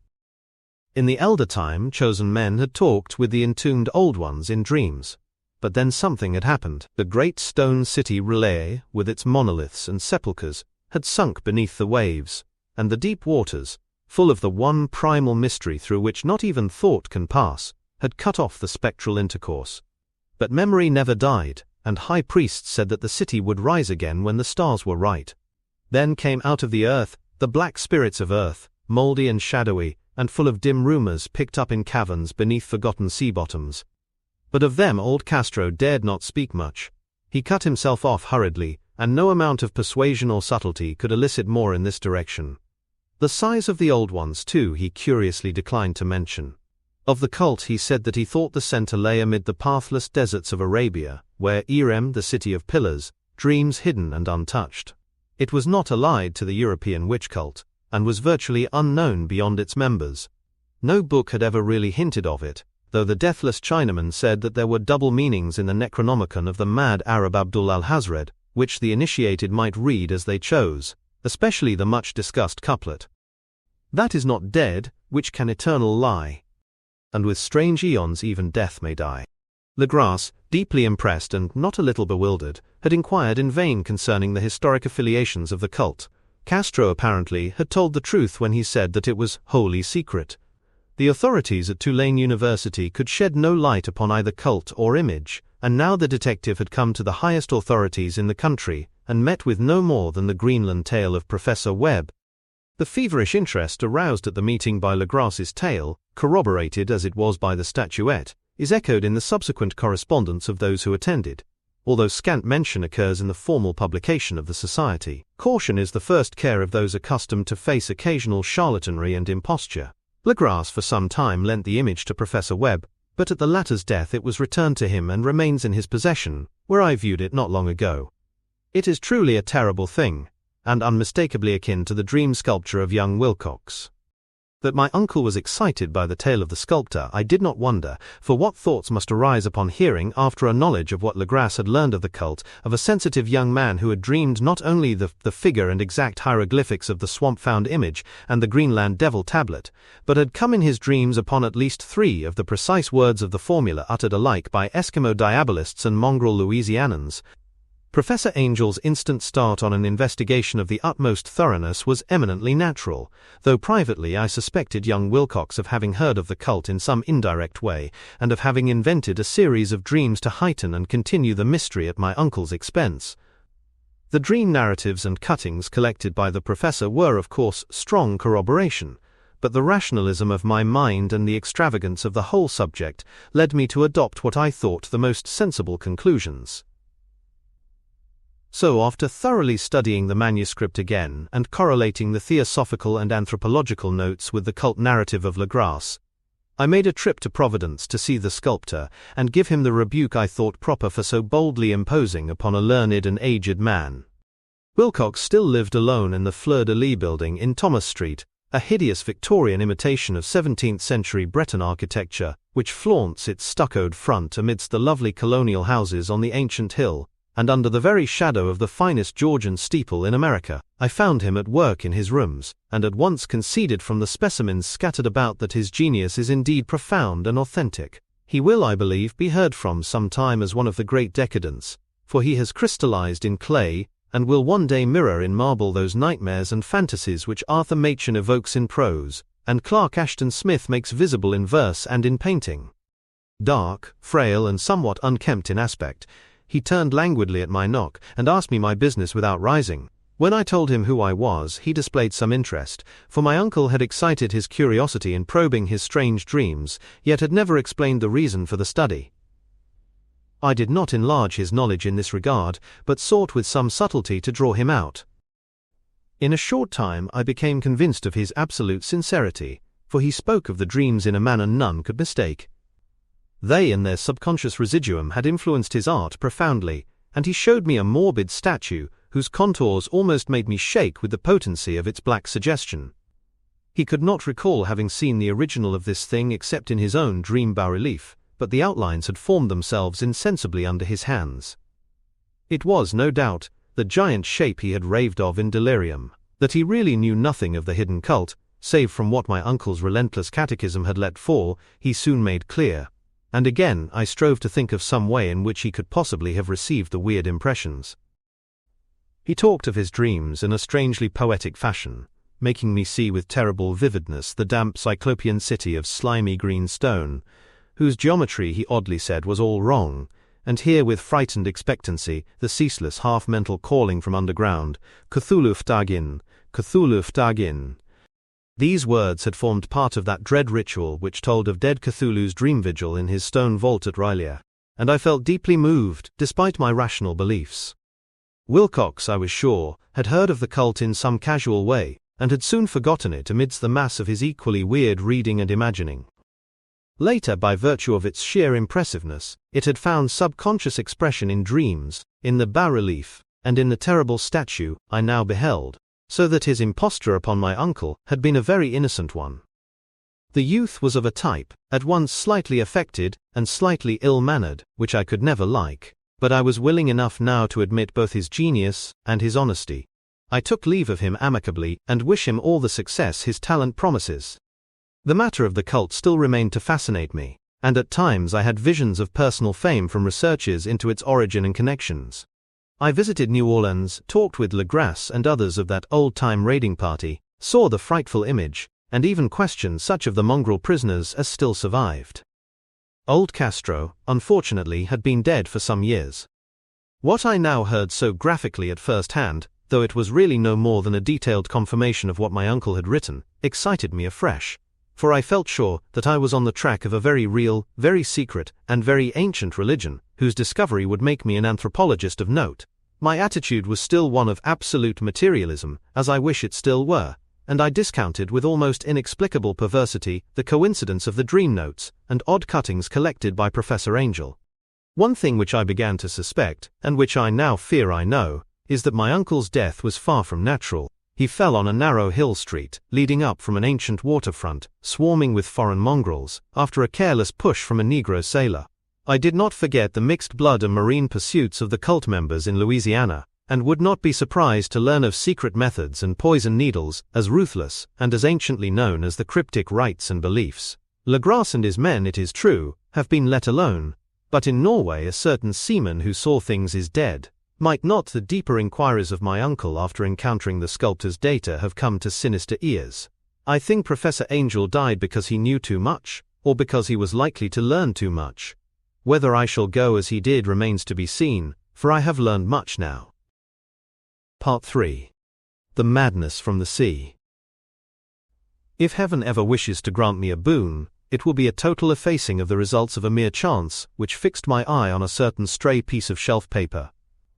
In the elder time, chosen men had talked with the entombed old ones in dreams. But then something had happened. The great stone city Relay, with its monoliths and sepulchres, had sunk beneath the waves, and the deep waters, full of the one primal mystery through which not even thought can pass, had cut off the spectral intercourse. But memory never died, and high priests said that the city would rise again when the stars were right. Then came out of the earth the black spirits of earth, mouldy and shadowy, and full of dim rumors picked up in caverns beneath forgotten sea bottoms. But of them old Castro dared not speak much. He cut himself off hurriedly, and no amount of persuasion or subtlety could elicit more in this direction. The size of the old ones, too, he curiously declined to mention. Of the cult he said that he thought the center lay amid the pathless deserts of Arabia, where Irem, the city of pillars, dreams hidden and untouched. It was not allied to the European witch cult, and was virtually unknown beyond its members. No book had ever really hinted of it, though the deathless Chinaman said that there were double meanings in the Necronomicon of the mad Arab Abdul al-Hazred, which the initiated might read as they chose, especially the much-discussed couplet, "That is not dead, which can eternal lie. And with strange eons even death may die." Legras, deeply impressed and not a little bewildered, had inquired in vain concerning the historic affiliations of the cult. Castro apparently had told the truth when he said that it was wholly secret. The authorities at Tulane University could shed no light upon either cult or image, and now the detective had come to the highest authorities in the country, and met with no more than the Greenland tale of Professor Webb. The feverish interest aroused at the meeting by Legras's tale, corroborated as it was by the statuette, is echoed in the subsequent correspondence of those who attended. Although scant mention occurs in the formal publication of the society, caution is the first care of those accustomed to face occasional charlatanry and imposture. Legras for some time lent the image to Professor Webb, but at the latter's death it was returned to him and remains in his possession, where I viewed it not long ago. It is truly a terrible thing, and unmistakably akin to the dream sculpture of young Wilcox. That my uncle was excited by the tale of the sculptor I did not wonder, for what thoughts must arise upon hearing, after a knowledge of what Legras had learned of the cult, of a sensitive young man who had dreamed not only the figure and exact hieroglyphics of the swamp-found image and the Greenland devil tablet, but had come in his dreams upon at least 3 of the precise words of the formula uttered alike by Eskimo diabolists and mongrel Louisianans. Professor Angel's instant start on an investigation of the utmost thoroughness was eminently natural, though privately I suspected young Wilcox of having heard of the cult in some indirect way, and of having invented a series of dreams to heighten and continue the mystery at my uncle's expense. The dream narratives and cuttings collected by the professor were, of course, strong corroboration, but the rationalism of my mind and the extravagance of the whole subject led me to adopt what I thought the most sensible conclusions. So after thoroughly studying the manuscript again and correlating the theosophical and anthropological notes with the cult narrative of Legras, I made a trip to Providence to see the sculptor and give him the rebuke I thought proper for so boldly imposing upon a learned and aged man. Wilcox still lived alone in the Fleur-de-Lis building in Thomas Street, a hideous Victorian imitation of 17th-century Breton architecture, which flaunts its stuccoed front amidst the lovely colonial houses on the ancient hill, and under the very shadow of the finest Georgian steeple in America. I found him at work in his rooms, and at once conceded from the specimens scattered about that his genius is indeed profound and authentic. He will, I believe, be heard from some time as one of the great decadents, for he has crystallized in clay, and will one day mirror in marble those nightmares and fantasies which Arthur Machen evokes in prose, and Clark Ashton Smith makes visible in verse and in painting. Dark, frail, and somewhat unkempt in aspect, he turned languidly at my knock and asked me my business without rising. When I told him who I was, he displayed some interest, for my uncle had excited his curiosity in probing his strange dreams, yet had never explained the reason for the study. I did not enlarge his knowledge in this regard, but sought with some subtlety to draw him out. In a short time I became convinced of his absolute sincerity, for he spoke of the dreams in a manner none could mistake. They and their subconscious residuum had influenced his art profoundly, and he showed me a morbid statue whose contours almost made me shake with the potency of its black suggestion. He could not recall having seen the original of this thing except in his own dream bas-relief, but the outlines had formed themselves insensibly under his hands. It was, no doubt, the giant shape he had raved of in delirium. That he really knew nothing of the hidden cult, save from what my uncle's relentless catechism had let fall, he soon made clear. And again I strove to think of some way in which he could possibly have received the weird impressions. He talked of his dreams in a strangely poetic fashion, making me see with terrible vividness the damp cyclopean city of slimy green stone, whose geometry he oddly said was all wrong, and hear with frightened expectancy the ceaseless half-mental calling from underground, Cthulhu ftagin, Cthulhu ftagin. These words had formed part of that dread ritual which told of dead Cthulhu's dream vigil in his stone vault at R'lyeh, and I felt deeply moved, despite my rational beliefs. Wilcox, I was sure, had heard of the cult in some casual way, and had soon forgotten it amidst the mass of his equally weird reading and imagining. Later, by virtue of its sheer impressiveness, it had found subconscious expression in dreams, in the bas-relief, and in the terrible statue I now beheld, so that his imposture upon my uncle had been a very innocent one. The youth was of a type, at once slightly affected and slightly ill-mannered, which I could never like, but I was willing enough now to admit both his genius and his honesty. I took leave of him amicably and wish him all the success his talent promises. The matter of the cult still remained to fascinate me, and at times I had visions of personal fame from researches into its origin and connections. I visited New Orleans, talked with Legras and others of that old-time raiding party, saw the frightful image, and even questioned such of the mongrel prisoners as still survived. Old Castro, unfortunately, had been dead for some years. What I now heard so graphically at first hand, though it was really no more than a detailed confirmation of what my uncle had written, excited me afresh, for I felt sure that I was on the track of a very real, very secret, and very ancient religion, whose discovery would make me an anthropologist of note. My attitude was still one of absolute materialism, as I wish it still were, and I discounted with almost inexplicable perversity the coincidence of the dream notes and odd cuttings collected by Professor Angel. One thing which I began to suspect, and which I now fear I know, is that my uncle's death was far from natural. He fell on a narrow hill street, leading up from an ancient waterfront, swarming with foreign mongrels, after a careless push from a Negro sailor. I did not forget the mixed blood and marine pursuits of the cult members in Louisiana, and would not be surprised to learn of secret methods and poison needles, as ruthless, and as anciently known as the cryptic rites and beliefs. Legras and his men, it is true, have been let alone, but in Norway a certain seaman who saw things is dead. Might not the deeper inquiries of my uncle after encountering the sculptor's data have come to sinister ears? I think Professor Angel died because he knew too much, or because he was likely to learn too much. Whether I shall go as he did remains to be seen, for I have learned much now. Part 3. The Madness from the Sea. If heaven ever wishes to grant me a boon, it will be a total effacing of the results of a mere chance which fixed my eye on a certain stray piece of shelf paper.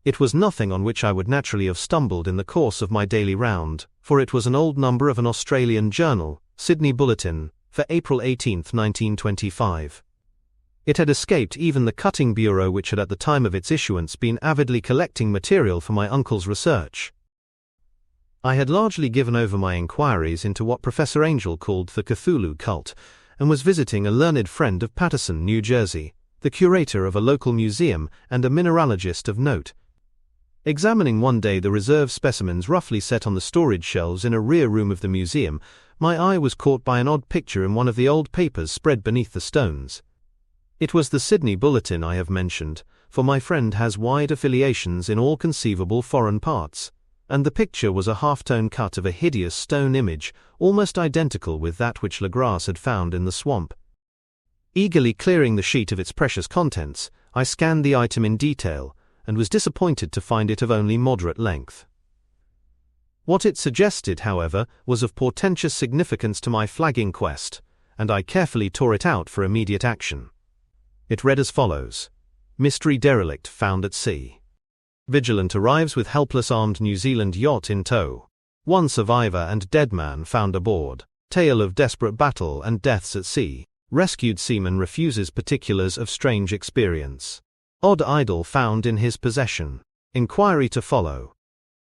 It was nothing on which I would naturally have stumbled in the course of my daily round, for it was an old number of an Australian journal, Sydney Bulletin, for April 18, 1925. It had escaped even the cutting bureau which had at the time of its issuance been avidly collecting material for my uncle's research. I had largely given over my inquiries into what Professor Angel called the Cthulhu cult, and was visiting a learned friend of Paterson, New Jersey, the curator of a local museum and a mineralogist of note. Examining one day the reserve specimens roughly set on the storage shelves in a rear room of the museum, my eye was caught by an odd picture in one of the old papers spread beneath the stones. It was the Sydney Bulletin I have mentioned, for my friend has wide affiliations in all conceivable foreign parts, and the picture was a half-tone cut of a hideous stone image, almost identical with that which Legras had found in the swamp. Eagerly clearing the sheet of its precious contents, I scanned the item in detail, and was disappointed to find it of only moderate length. What it suggested, however, was of portentous significance to my flagging quest, and I carefully tore it out for immediate action. It read as follows: Mystery derelict found at sea. Vigilant arrives with helpless armed New Zealand yacht in tow. One survivor and dead man found aboard. Tale of desperate battle and deaths at sea. Rescued seaman refuses particulars of strange experience. Odd idol found in his possession. Inquiry to follow.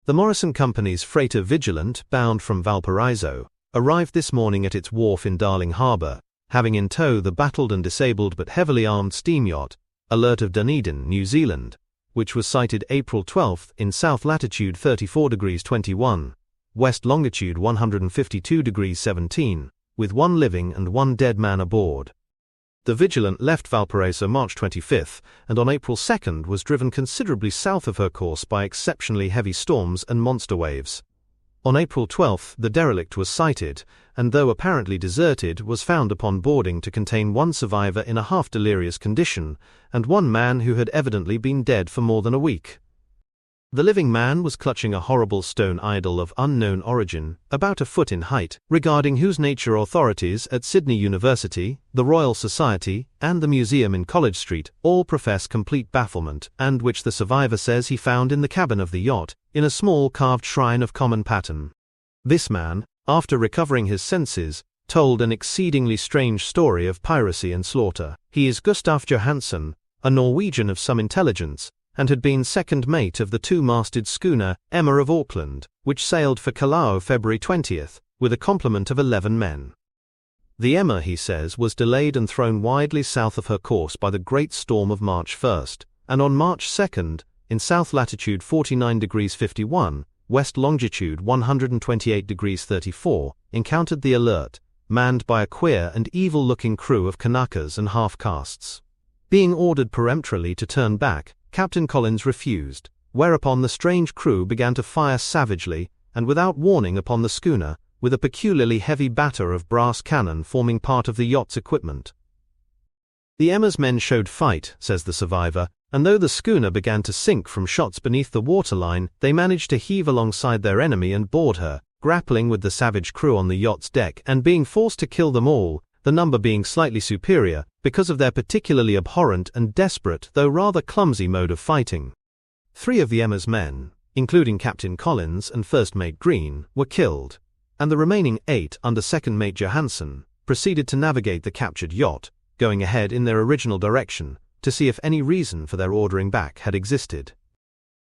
The Morrison Company's freighter Vigilant, bound from Valparaiso, arrived this morning at its wharf in Darling Harbour, having in tow the battled and disabled but heavily armed steam yacht, Alert of Dunedin, New Zealand, which was sighted April 12 in south latitude 34 degrees 21, west longitude 152 degrees 17, with 1 living and 1 dead man aboard. The Vigilant left Valparaiso March 25 and on April 2 was driven considerably south of her course by exceptionally heavy storms and monster waves. On April 12 the derelict was sighted, and though apparently deserted, was found upon boarding to contain 1 survivor in a half-delirious condition, and 1 man who had evidently been dead for more than a week. The living man was clutching a horrible stone idol of unknown origin, about a foot in height, regarding whose nature authorities at Sydney University, the Royal Society, and the museum in College Street all profess complete bafflement, and which the survivor says he found in the cabin of the yacht, in a small carved shrine of common pattern. This man, after recovering his senses, told an exceedingly strange story of piracy and slaughter. He is Gustaf Johansson, a Norwegian of some intelligence, and had been second mate of the 2-masted schooner Emma of Auckland, which sailed for Callao February 20, with a complement of 11 men. The Emma, he says, was delayed and thrown widely south of her course by the great storm of March 1, and on March 2, in south latitude 49 degrees 51, west longitude 128 degrees 34, encountered the Alert, manned by a queer and evil-looking crew of Kanakas and half-castes. Being ordered peremptorily to turn back, Captain Collins refused, whereupon the strange crew began to fire savagely, and without warning upon the schooner, with a peculiarly heavy batter of brass cannon forming part of the yacht's equipment. The Emma's men showed fight, says the survivor, and though the schooner began to sink from shots beneath the waterline, they managed to heave alongside their enemy and board her, grappling with the savage crew on the yacht's deck and being forced to kill them all, the number being slightly superior, because of their particularly abhorrent and desperate though rather clumsy mode of fighting. 3 of the Emma's men, including Captain Collins and First Mate Green, were killed, and the remaining 8 under Second Mate Johansson proceeded to navigate the captured yacht, going ahead in their original direction, to see if any reason for their ordering back had existed.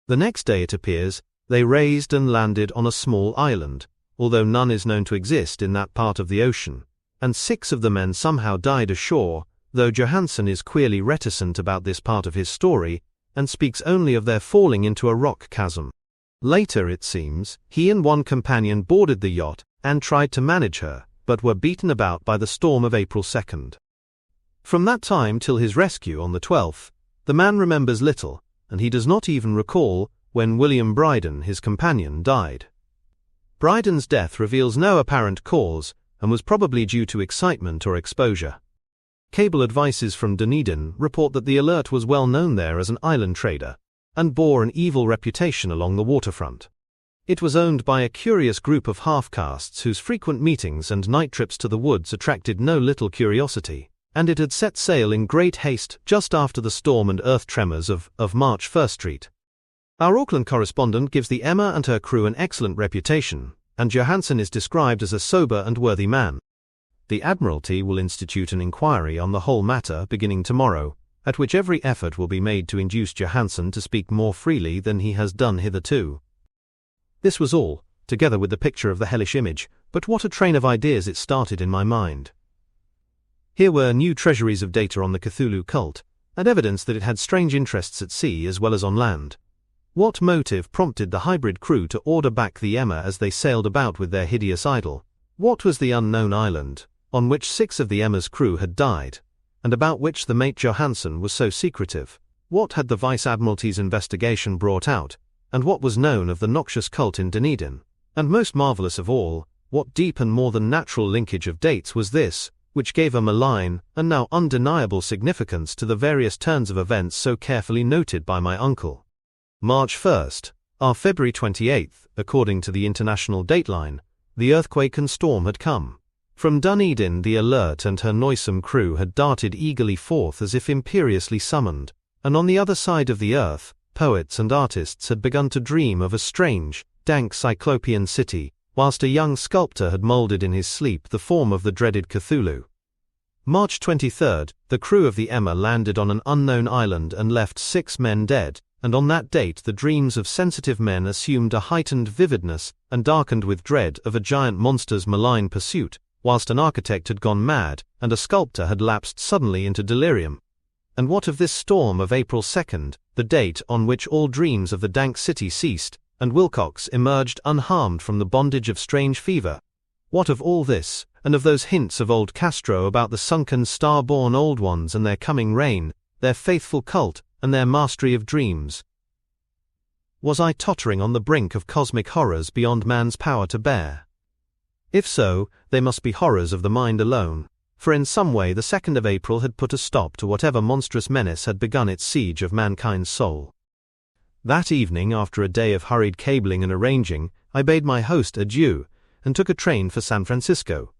The next day, it appears, they raised and landed on a small island, although none is known to exist in that part of the ocean, and 6 of the men somehow died ashore, though Johansson is queerly reticent about this part of his story, and speaks only of their falling into a rock chasm. Later, it seems, he and 1 companion boarded the yacht and tried to manage her, but were beaten about by the storm of April 2. From that time till his rescue on the 12th, the man remembers little, and he does not even recall when William Bryden, his companion, died. Bryden's death reveals no apparent cause, and was probably due to excitement or exposure. Cable advices from Dunedin report that the Alert was well known there as an island trader, and bore an evil reputation along the waterfront. It was owned by a curious group of half-castes whose frequent meetings and night trips to the woods attracted no little curiosity, and it had set sail in great haste just after the storm and earth tremors of March 1st Street. Our Auckland correspondent gives the Emma and her crew an excellent reputation, and Johansson is described as a sober and worthy man. The Admiralty will institute an inquiry on the whole matter beginning tomorrow, at which every effort will be made to induce Johansson to speak more freely than he has done hitherto. This was all, together with the picture of the hellish image, but what a train of ideas it started in my mind. Here were new treasuries of data on the Cthulhu cult, and evidence that it had strange interests at sea as well as on land. What motive prompted the hybrid crew to order back the Emma as they sailed about with their hideous idol? What was the unknown island, on which 6 of the Emma's crew had died, and about which the mate Johansson was so secretive? What had the Vice-Admiralty's investigation brought out, and what was known of the noxious cult in Dunedin? And most marvelous of all, what deep and more than natural linkage of dates was this, which gave a malign, and now undeniable significance to the various turns of events so carefully noted by my uncle? March 1st, or February 28th, according to the international dateline, the earthquake and storm had come. From Dunedin the Alert and her noisome crew had darted eagerly forth as if imperiously summoned, and on the other side of the earth, poets and artists had begun to dream of a strange, dank cyclopean city, whilst a young sculptor had moulded in his sleep the form of the dreaded Cthulhu. March 23, the crew of the Emma landed on an unknown island and left 6 men dead, and on that date the dreams of sensitive men assumed a heightened vividness and darkened with dread of a giant monster's malign pursuit, whilst an architect had gone mad and a sculptor had lapsed suddenly into delirium. And what of this storm of April 2nd, the date on which all dreams of the dank city ceased, and Wilcox emerged unharmed from the bondage of strange fever? What of all this, and of those hints of old Castro about the sunken star-born old ones and their coming reign, their faithful cult, and their mastery of dreams? Was I tottering on the brink of cosmic horrors beyond man's power to bear? If so, they must be horrors of the mind alone, for in some way the 2nd of April had put a stop to whatever monstrous menace had begun its siege of mankind's soul. That evening, after a day of hurried cabling and arranging, I bade my host adieu, and took a train for San Francisco.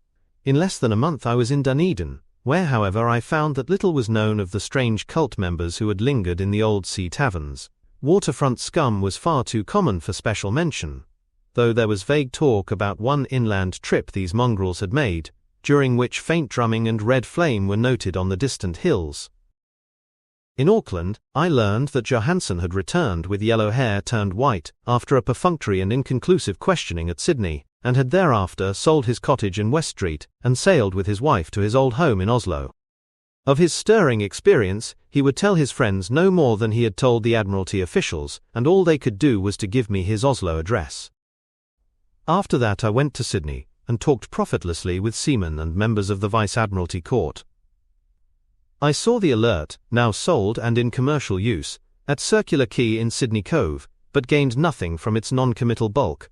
In less than a month I was in Dunedin, where however I found that little was known of the strange cult members who had lingered in the old sea taverns. Waterfront scum was far too common for special mention, though there was vague talk about one inland trip these mongrels had made, during which faint drumming and red flame were noted on the distant hills. In Auckland, I learned that Johansen had returned with yellow hair turned white after a perfunctory and inconclusive questioning at Sydney, and had thereafter sold his cottage in West Street and sailed with his wife to his old home in Oslo. Of his stirring experience, he would tell his friends no more than he had told the Admiralty officials, and all they could do was to give me his Oslo address. After that I went to Sydney, and talked profitlessly with seamen and members of the Vice-Admiralty Court. I saw the Alert, now sold and in commercial use, at Circular Quay in Sydney Cove, but gained nothing from its non-committal bulk.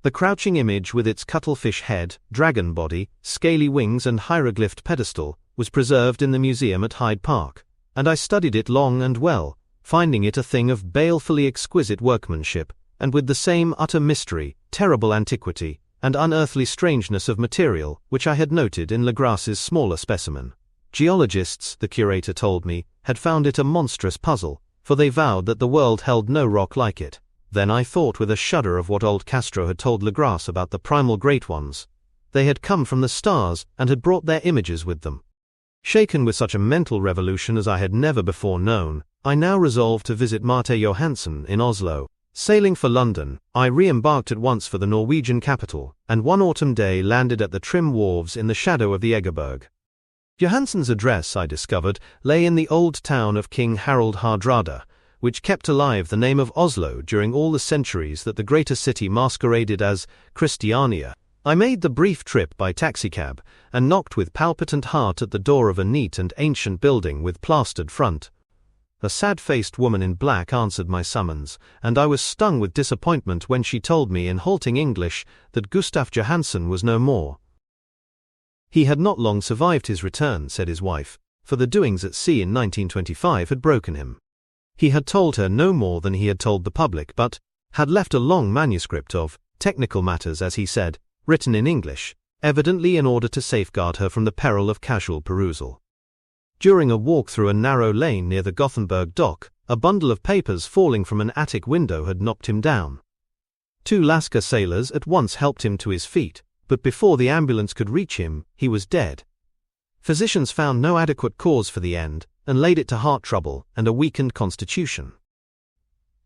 The crouching image with its cuttlefish head, dragon body, scaly wings and hieroglyphed pedestal was preserved in the museum at Hyde Park, and I studied it long and well, finding it a thing of balefully exquisite workmanship, and with the same utter mystery, terrible antiquity, and unearthly strangeness of material which I had noted in Legras's smaller specimen. Geologists, the curator told me, had found it a monstrous puzzle, for they vowed that the world held no rock like it. Then I thought with a shudder of what old Castro had told Legras about the primal great ones. They had come from the stars and had brought their images with them. Shaken with such a mental revolution as I had never before known, I now resolved to visit Marte Johansen in Oslo. Sailing for London, I re-embarked at once for the Norwegian capital, and one autumn day landed at the trim wharves in the shadow of the Egerberg. Johansen's address, I discovered, lay in the old town of King Harald Hardrada, which kept alive the name of Oslo during all the centuries that the greater city masqueraded as Christiania. I made the brief trip by taxicab, and knocked with palpitant heart at the door of a neat and ancient building with plastered front. A sad-faced woman in black answered my summons, and I was stung with disappointment when she told me in halting English that Gustaf Johansen was no more. He had not long survived his return, said his wife, for the doings at sea in 1925 had broken him. He had told her no more than he had told the public, but had left a long manuscript of technical matters, as he said, written in English, evidently in order to safeguard her from the peril of casual perusal. During a walk through a narrow lane near the Gothenburg dock, a bundle of papers falling from an attic window had knocked him down. 2 Lascar sailors at once helped him to his feet, but before the ambulance could reach him, he was dead. Physicians found no adequate cause for the end, and laid it to heart trouble and a weakened constitution.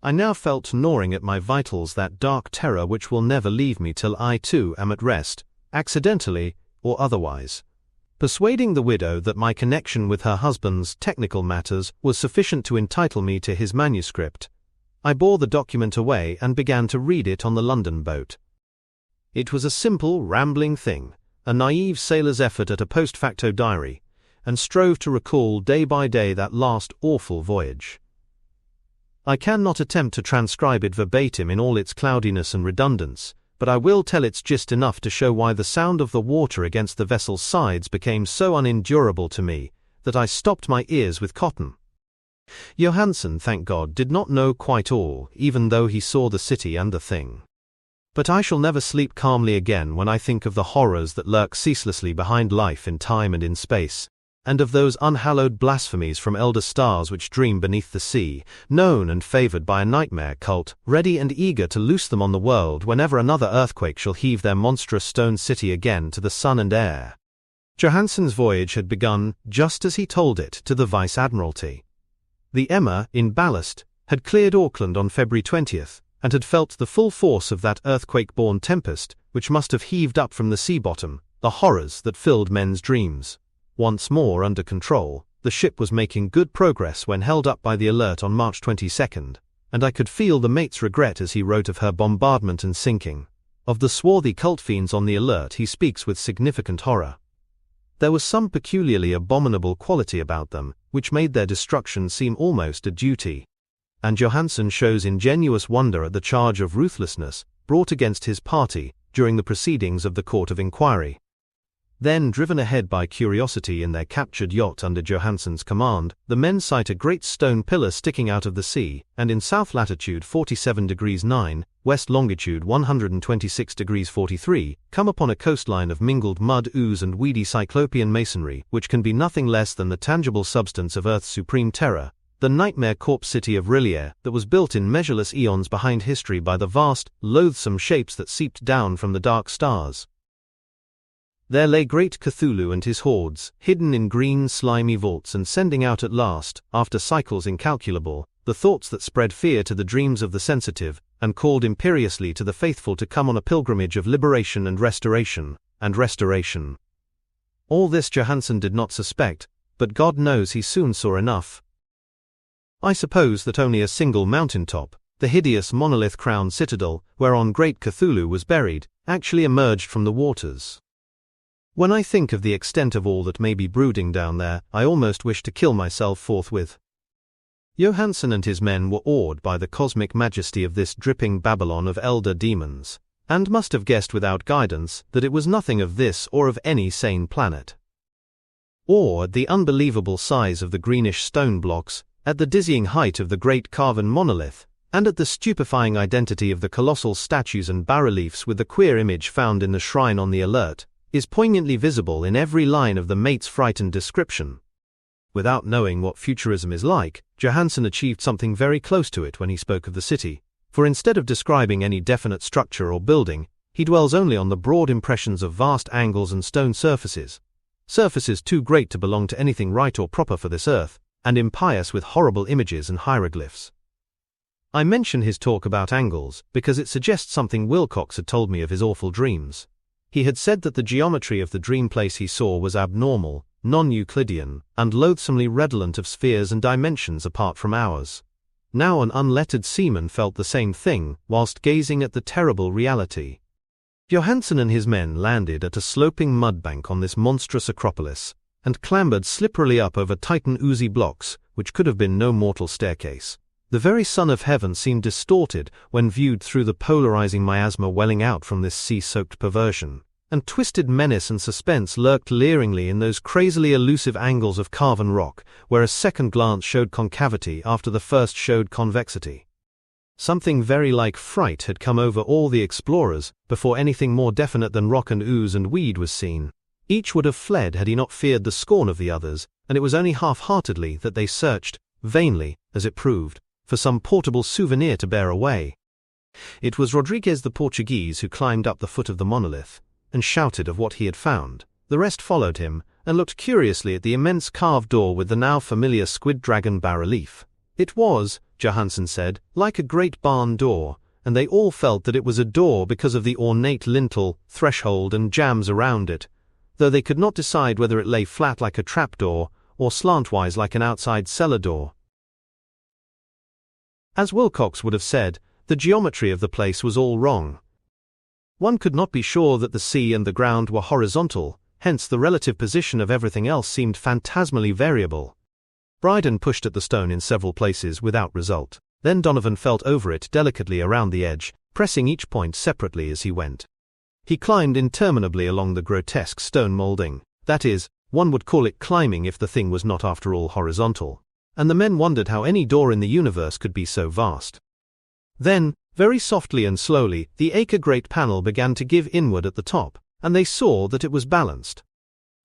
I now felt gnawing at my vitals that dark terror which will never leave me till I too am at rest, accidentally or otherwise. Persuading the widow that my connection with her husband's technical matters was sufficient to entitle me to his manuscript, I bore the document away and began to read it on the London boat. It was a simple, rambling thing, a naive sailor's effort at a post facto diary, and strove to recall day by day that last awful voyage. I cannot attempt to transcribe it verbatim in all its cloudiness and redundance, but I will tell its gist enough to show why the sound of the water against the vessel's sides became so unendurable to me that I stopped my ears with cotton. Johansen, thank God, did not know quite all, even though he saw the city and the thing. But I shall never sleep calmly again when I think of the horrors that lurk ceaselessly behind life in time and in space, and of those unhallowed blasphemies from elder stars which dream beneath the sea, known and favored by a nightmare cult, ready and eager to loose them on the world whenever another earthquake shall heave their monstrous stone city again to the sun and air. Johansen's voyage had begun just as he told it to the Vice-Admiralty. The Emma, in ballast, had cleared Auckland on February 20th, and had felt the full force of that earthquake-born tempest which must have heaved up from the sea bottom, the horrors that filled men's dreams. Once more under control, the ship was making good progress when held up by the Alert on March 22nd, and I could feel the mate's regret as he wrote of her bombardment and sinking. Of the swarthy cult fiends on the Alert he speaks with significant horror. There was some peculiarly abominable quality about them, which made their destruction seem almost a duty. And Johansen shows ingenuous wonder at the charge of ruthlessness brought against his party during the proceedings of the Court of Inquiry. Then, driven ahead by curiosity in their captured yacht under Johansen's command, the men sight a great stone pillar sticking out of the sea, and in south latitude 47 degrees 9, west longitude 126 degrees 43, come upon a coastline of mingled mud, ooze and weedy cyclopean masonry, which can be nothing less than the tangible substance of Earth's supreme terror, the nightmare corpse city of Rillier, that was built in measureless eons behind history by the vast, loathsome shapes that seeped down from the dark stars. There lay great Cthulhu and his hordes, hidden in green, slimy vaults and sending out at last, after cycles incalculable, the thoughts that spread fear to the dreams of the sensitive, and called imperiously to the faithful to come on a pilgrimage of liberation and restoration. All this Johansen did not suspect, but God knows he soon saw enough. I suppose that only a single mountain-top, the hideous monolith-crowned citadel, whereon great Cthulhu was buried, actually emerged from the waters. When I think of the extent of all that may be brooding down there, I almost wish to kill myself forthwith. Johansen and his men were awed by the cosmic majesty of this dripping Babylon of elder demons, and must have guessed without guidance that it was nothing of this or of any sane planet. Or at the unbelievable size of the greenish stone blocks, at the dizzying height of the great carven monolith, and at the stupefying identity of the colossal statues and bas-reliefs with the queer image found in the shrine on the Alert, is poignantly visible in every line of the mate's frightened description. Without knowing what futurism is like, Johansen achieved something very close to it when he spoke of the city, for instead of describing any definite structure or building, he dwells only on the broad impressions of vast angles and stone surfaces too great to belong to anything right or proper for this earth, and impious with horrible images and hieroglyphs. I mention his talk about angles because it suggests something Wilcox had told me of his awful dreams. He had said that the geometry of the dream place he saw was abnormal, non-Euclidean, and loathsomely redolent of spheres and dimensions apart from ours. Now an unlettered seaman felt the same thing, whilst gazing at the terrible reality. Johansen and his men landed at a sloping mudbank on this monstrous acropolis, and clambered slipperily up over Titan oozy blocks, which could have been no mortal staircase. The very sun of heaven seemed distorted when viewed through the polarizing miasma welling out from this sea-soaked perversion, and twisted menace and suspense lurked leeringly in those crazily elusive angles of carven rock, where a second glance showed concavity after the first showed convexity. Something very like fright had come over all the explorers before anything more definite than rock and ooze and weed was seen. Each would have fled had he not feared the scorn of the others, and it was only half-heartedly that they searched, vainly, as it proved, for some portable souvenir to bear away. It was Rodriguez the Portuguese who climbed up the foot of the monolith, and shouted of what he had found. The rest followed him, and looked curiously at the immense carved door with the now familiar squid dragon bas-relief. It was, Johansen said, like a great barn door, and they all felt that it was a door because of the ornate lintel, threshold and jambs around it, though they could not decide whether it lay flat like a trapdoor, or slantwise like an outside cellar door. As Wilcox would have said, the geometry of the place was all wrong. One could not be sure that the sea and the ground were horizontal, hence the relative position of everything else seemed phantasmally variable. Bryden pushed at the stone in several places without result. Then Donovan felt over it delicately around the edge, pressing each point separately as he went. He climbed interminably along the grotesque stone molding. That is, one would call it climbing if the thing was not after all horizontal. And the men wondered how any door in the universe could be so vast. Then, very softly and slowly, the acre-great panel began to give inward at the top, and they saw that it was balanced.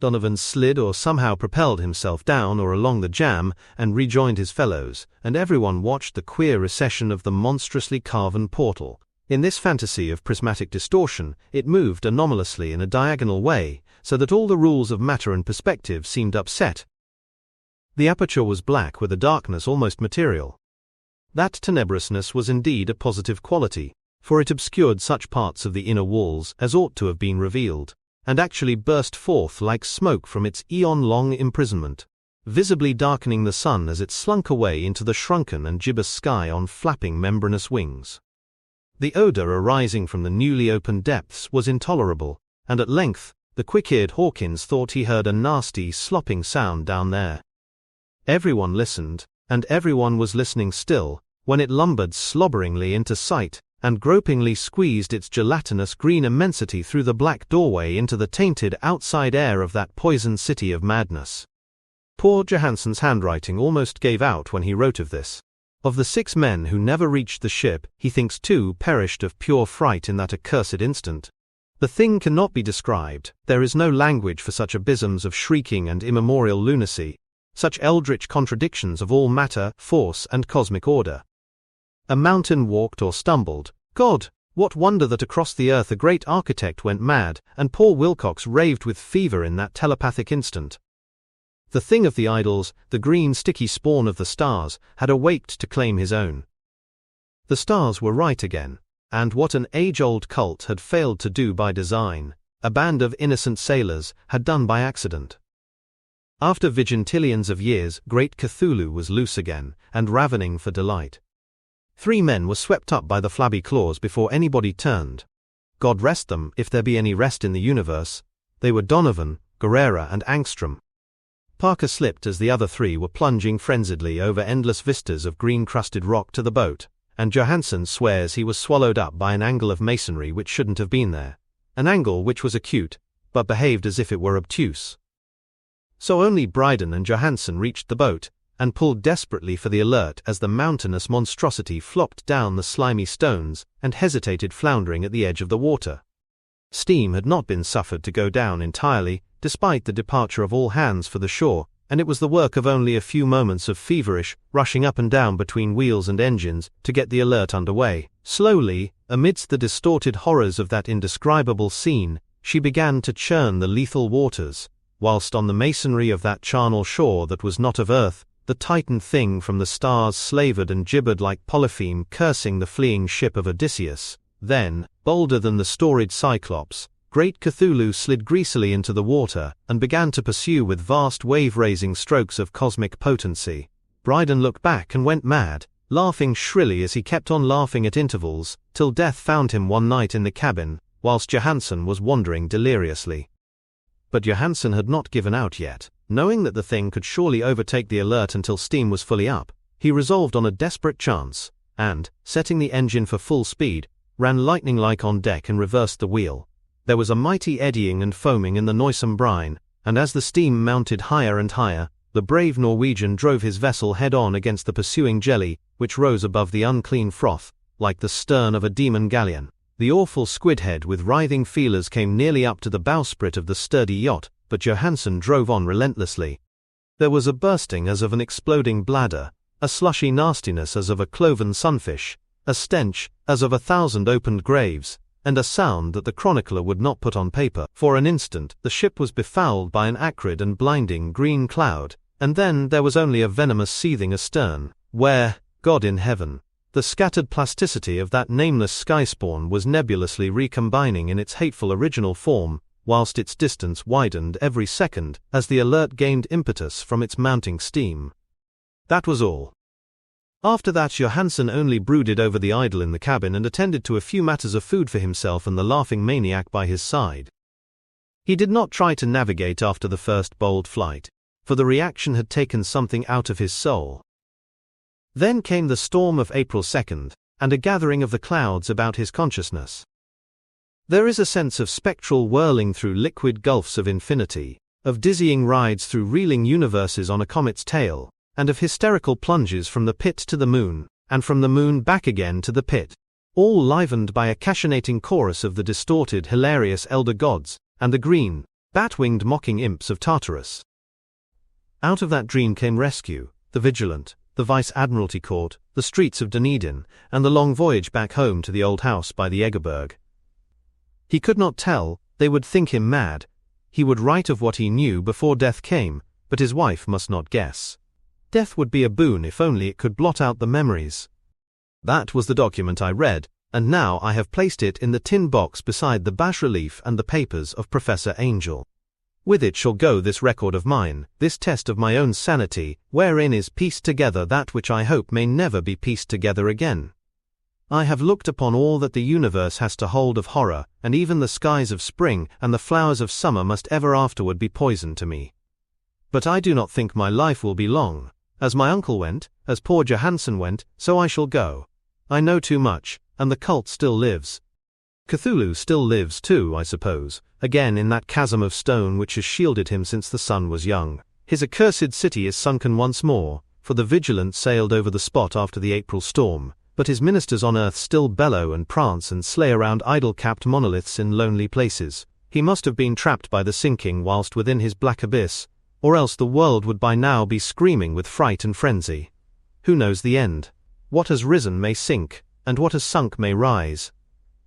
Donovan slid or somehow propelled himself down or along the jam and rejoined his fellows, and everyone watched the queer recession of the monstrously carven portal. In this fantasy of prismatic distortion, it moved anomalously in a diagonal way, so that all the rules of matter and perspective seemed upset. The aperture was black with a darkness almost material. That tenebrousness was indeed a positive quality, for it obscured such parts of the inner walls as ought to have been revealed, and actually burst forth like smoke from its eon-long imprisonment, visibly darkening the sun as it slunk away into the shrunken and gibbous sky on flapping membranous wings. The odor arising from the newly opened depths was intolerable, and at length the quick-eared Hawkins thought he heard a nasty, slopping sound down there. Everyone listened, and everyone was listening still, when it lumbered slobberingly into sight, and gropingly squeezed its gelatinous green immensity through the black doorway into the tainted outside air of that poisoned city of madness. Poor Johansen's handwriting almost gave out when he wrote of this. Of the 6 men who never reached the ship, he thinks 2 perished of pure fright in that accursed instant. The thing cannot be described, there is no language for such abysms of shrieking and immemorial lunacy, such eldritch contradictions of all matter, force, and cosmic order. A mountain walked or stumbled. God, what wonder that across the earth a great architect went mad, and poor Wilcox raved with fever in that telepathic instant. The thing of the idols, the green sticky spawn of the stars, had awaked to claim his own. The stars were right again, and what an age-old cult had failed to do by design, a band of innocent sailors had done by accident. After vigintillions of years, great Cthulhu was loose again, and ravening for delight. 3 men were swept up by the flabby claws before anybody turned. God rest them, if there be any rest in the universe. They were Donovan, Guerrera, and Angstrom. Parker slipped as the other 3 were plunging frenziedly over endless vistas of green-crusted rock to the boat, and Johansen swears he was swallowed up by an angle of masonry which shouldn't have been there, an angle which was acute, but behaved as if it were obtuse. So only Bryden and Johansen reached the boat, and pulled desperately for the alert as the mountainous monstrosity flopped down the slimy stones and hesitated floundering at the edge of the water. Steam had not been suffered to go down entirely, despite the departure of all hands for the shore, and it was the work of only a few moments of feverish rushing up and down between wheels and engines to get the alert underway. Slowly, amidst the distorted horrors of that indescribable scene, she began to churn the lethal waters, whilst on the masonry of that charnel shore that was not of earth, the Titan thing from the stars slavered and gibbered like Polypheme cursing the fleeing ship of Odysseus. Then, bolder than the storied Cyclops, great Cthulhu slid greasily into the water and began to pursue with vast wave-raising strokes of cosmic potency. Bryden looked back and went mad, laughing shrilly as he kept on laughing at intervals, till death found him one night in the cabin, whilst Johansen was wandering deliriously. But Johansen had not given out yet. Knowing that the thing could surely overtake the alert until steam was fully up, he resolved on a desperate chance, and, setting the engine for full speed, ran lightning-like on deck and reversed the wheel. There was a mighty eddying and foaming in the noisome brine, and as the steam mounted higher and higher, the brave Norwegian drove his vessel head-on against the pursuing jelly, which rose above the unclean froth, like the stern of a demon galleon. The awful squidhead with writhing feelers came nearly up to the bowsprit of the sturdy yacht, but Johansen drove on relentlessly. There was a bursting as of an exploding bladder, a slushy nastiness as of a cloven sunfish, a stench as of 1,000 opened graves, and a sound that the chronicler would not put on paper. For an instant, the ship was befouled by an acrid and blinding green cloud, and then there was only a venomous seething astern, where, God in heaven, the scattered plasticity of that nameless skyspawn was nebulously recombining in its hateful original form, whilst its distance widened every second as the alert gained impetus from its mounting steam. That was all. After that Johansen only brooded over the idol in the cabin and attended to a few matters of food for himself and the laughing maniac by his side. He did not try to navigate after the first bold flight, for the reaction had taken something out of his soul. Then came the storm of April 2nd, and a gathering of the clouds about his consciousness. There is a sense of spectral whirling through liquid gulfs of infinity, of dizzying rides through reeling universes on a comet's tail, and of hysterical plunges from the pit to the moon, and from the moon back again to the pit, all livened by a cachinating chorus of the distorted, hilarious elder gods, and the green, bat-winged mocking imps of Tartarus. Out of that dream came rescue, the Vigilant, the Vice-Admiralty Court, the streets of Dunedin, and the long voyage back home to the old house by the Egerberg. He could not tell, they would think him mad. He would write of what he knew before death came, but his wife must not guess. Death would be a boon if only it could blot out the memories. That was the document I read, and now I have placed it in the tin box beside the bas-relief and the papers of Professor Angel. With it shall go this record of mine, this test of my own sanity, wherein is pieced together that which I hope may never be pieced together again. I have looked upon all that the universe has to hold of horror, and even the skies of spring and the flowers of summer must ever afterward be poison to me. But I do not think my life will be long. As my uncle went, as poor Johansen went, so I shall go. I know too much, and the cult still lives. Cthulhu still lives too, I suppose, again in that chasm of stone which has shielded him since the sun was young. His accursed city is sunken once more, for the Vigilant sailed over the spot after the April storm, but his ministers on earth still bellow and prance and slay around idol-capped monoliths in lonely places. He must have been trapped by the sinking whilst within his black abyss, or else the world would by now be screaming with fright and frenzy. Who knows the end? What has risen may sink, and what has sunk may rise.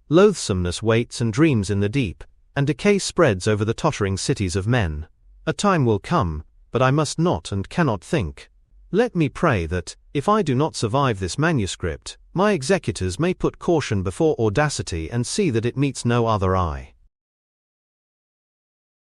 Loathsomeness waits and dreams in the deep, and decay spreads over the tottering cities of men. A time will come, but I must not and cannot think. Let me pray that, if I do not survive this manuscript, my executors may put caution before audacity and see that it meets no other eye.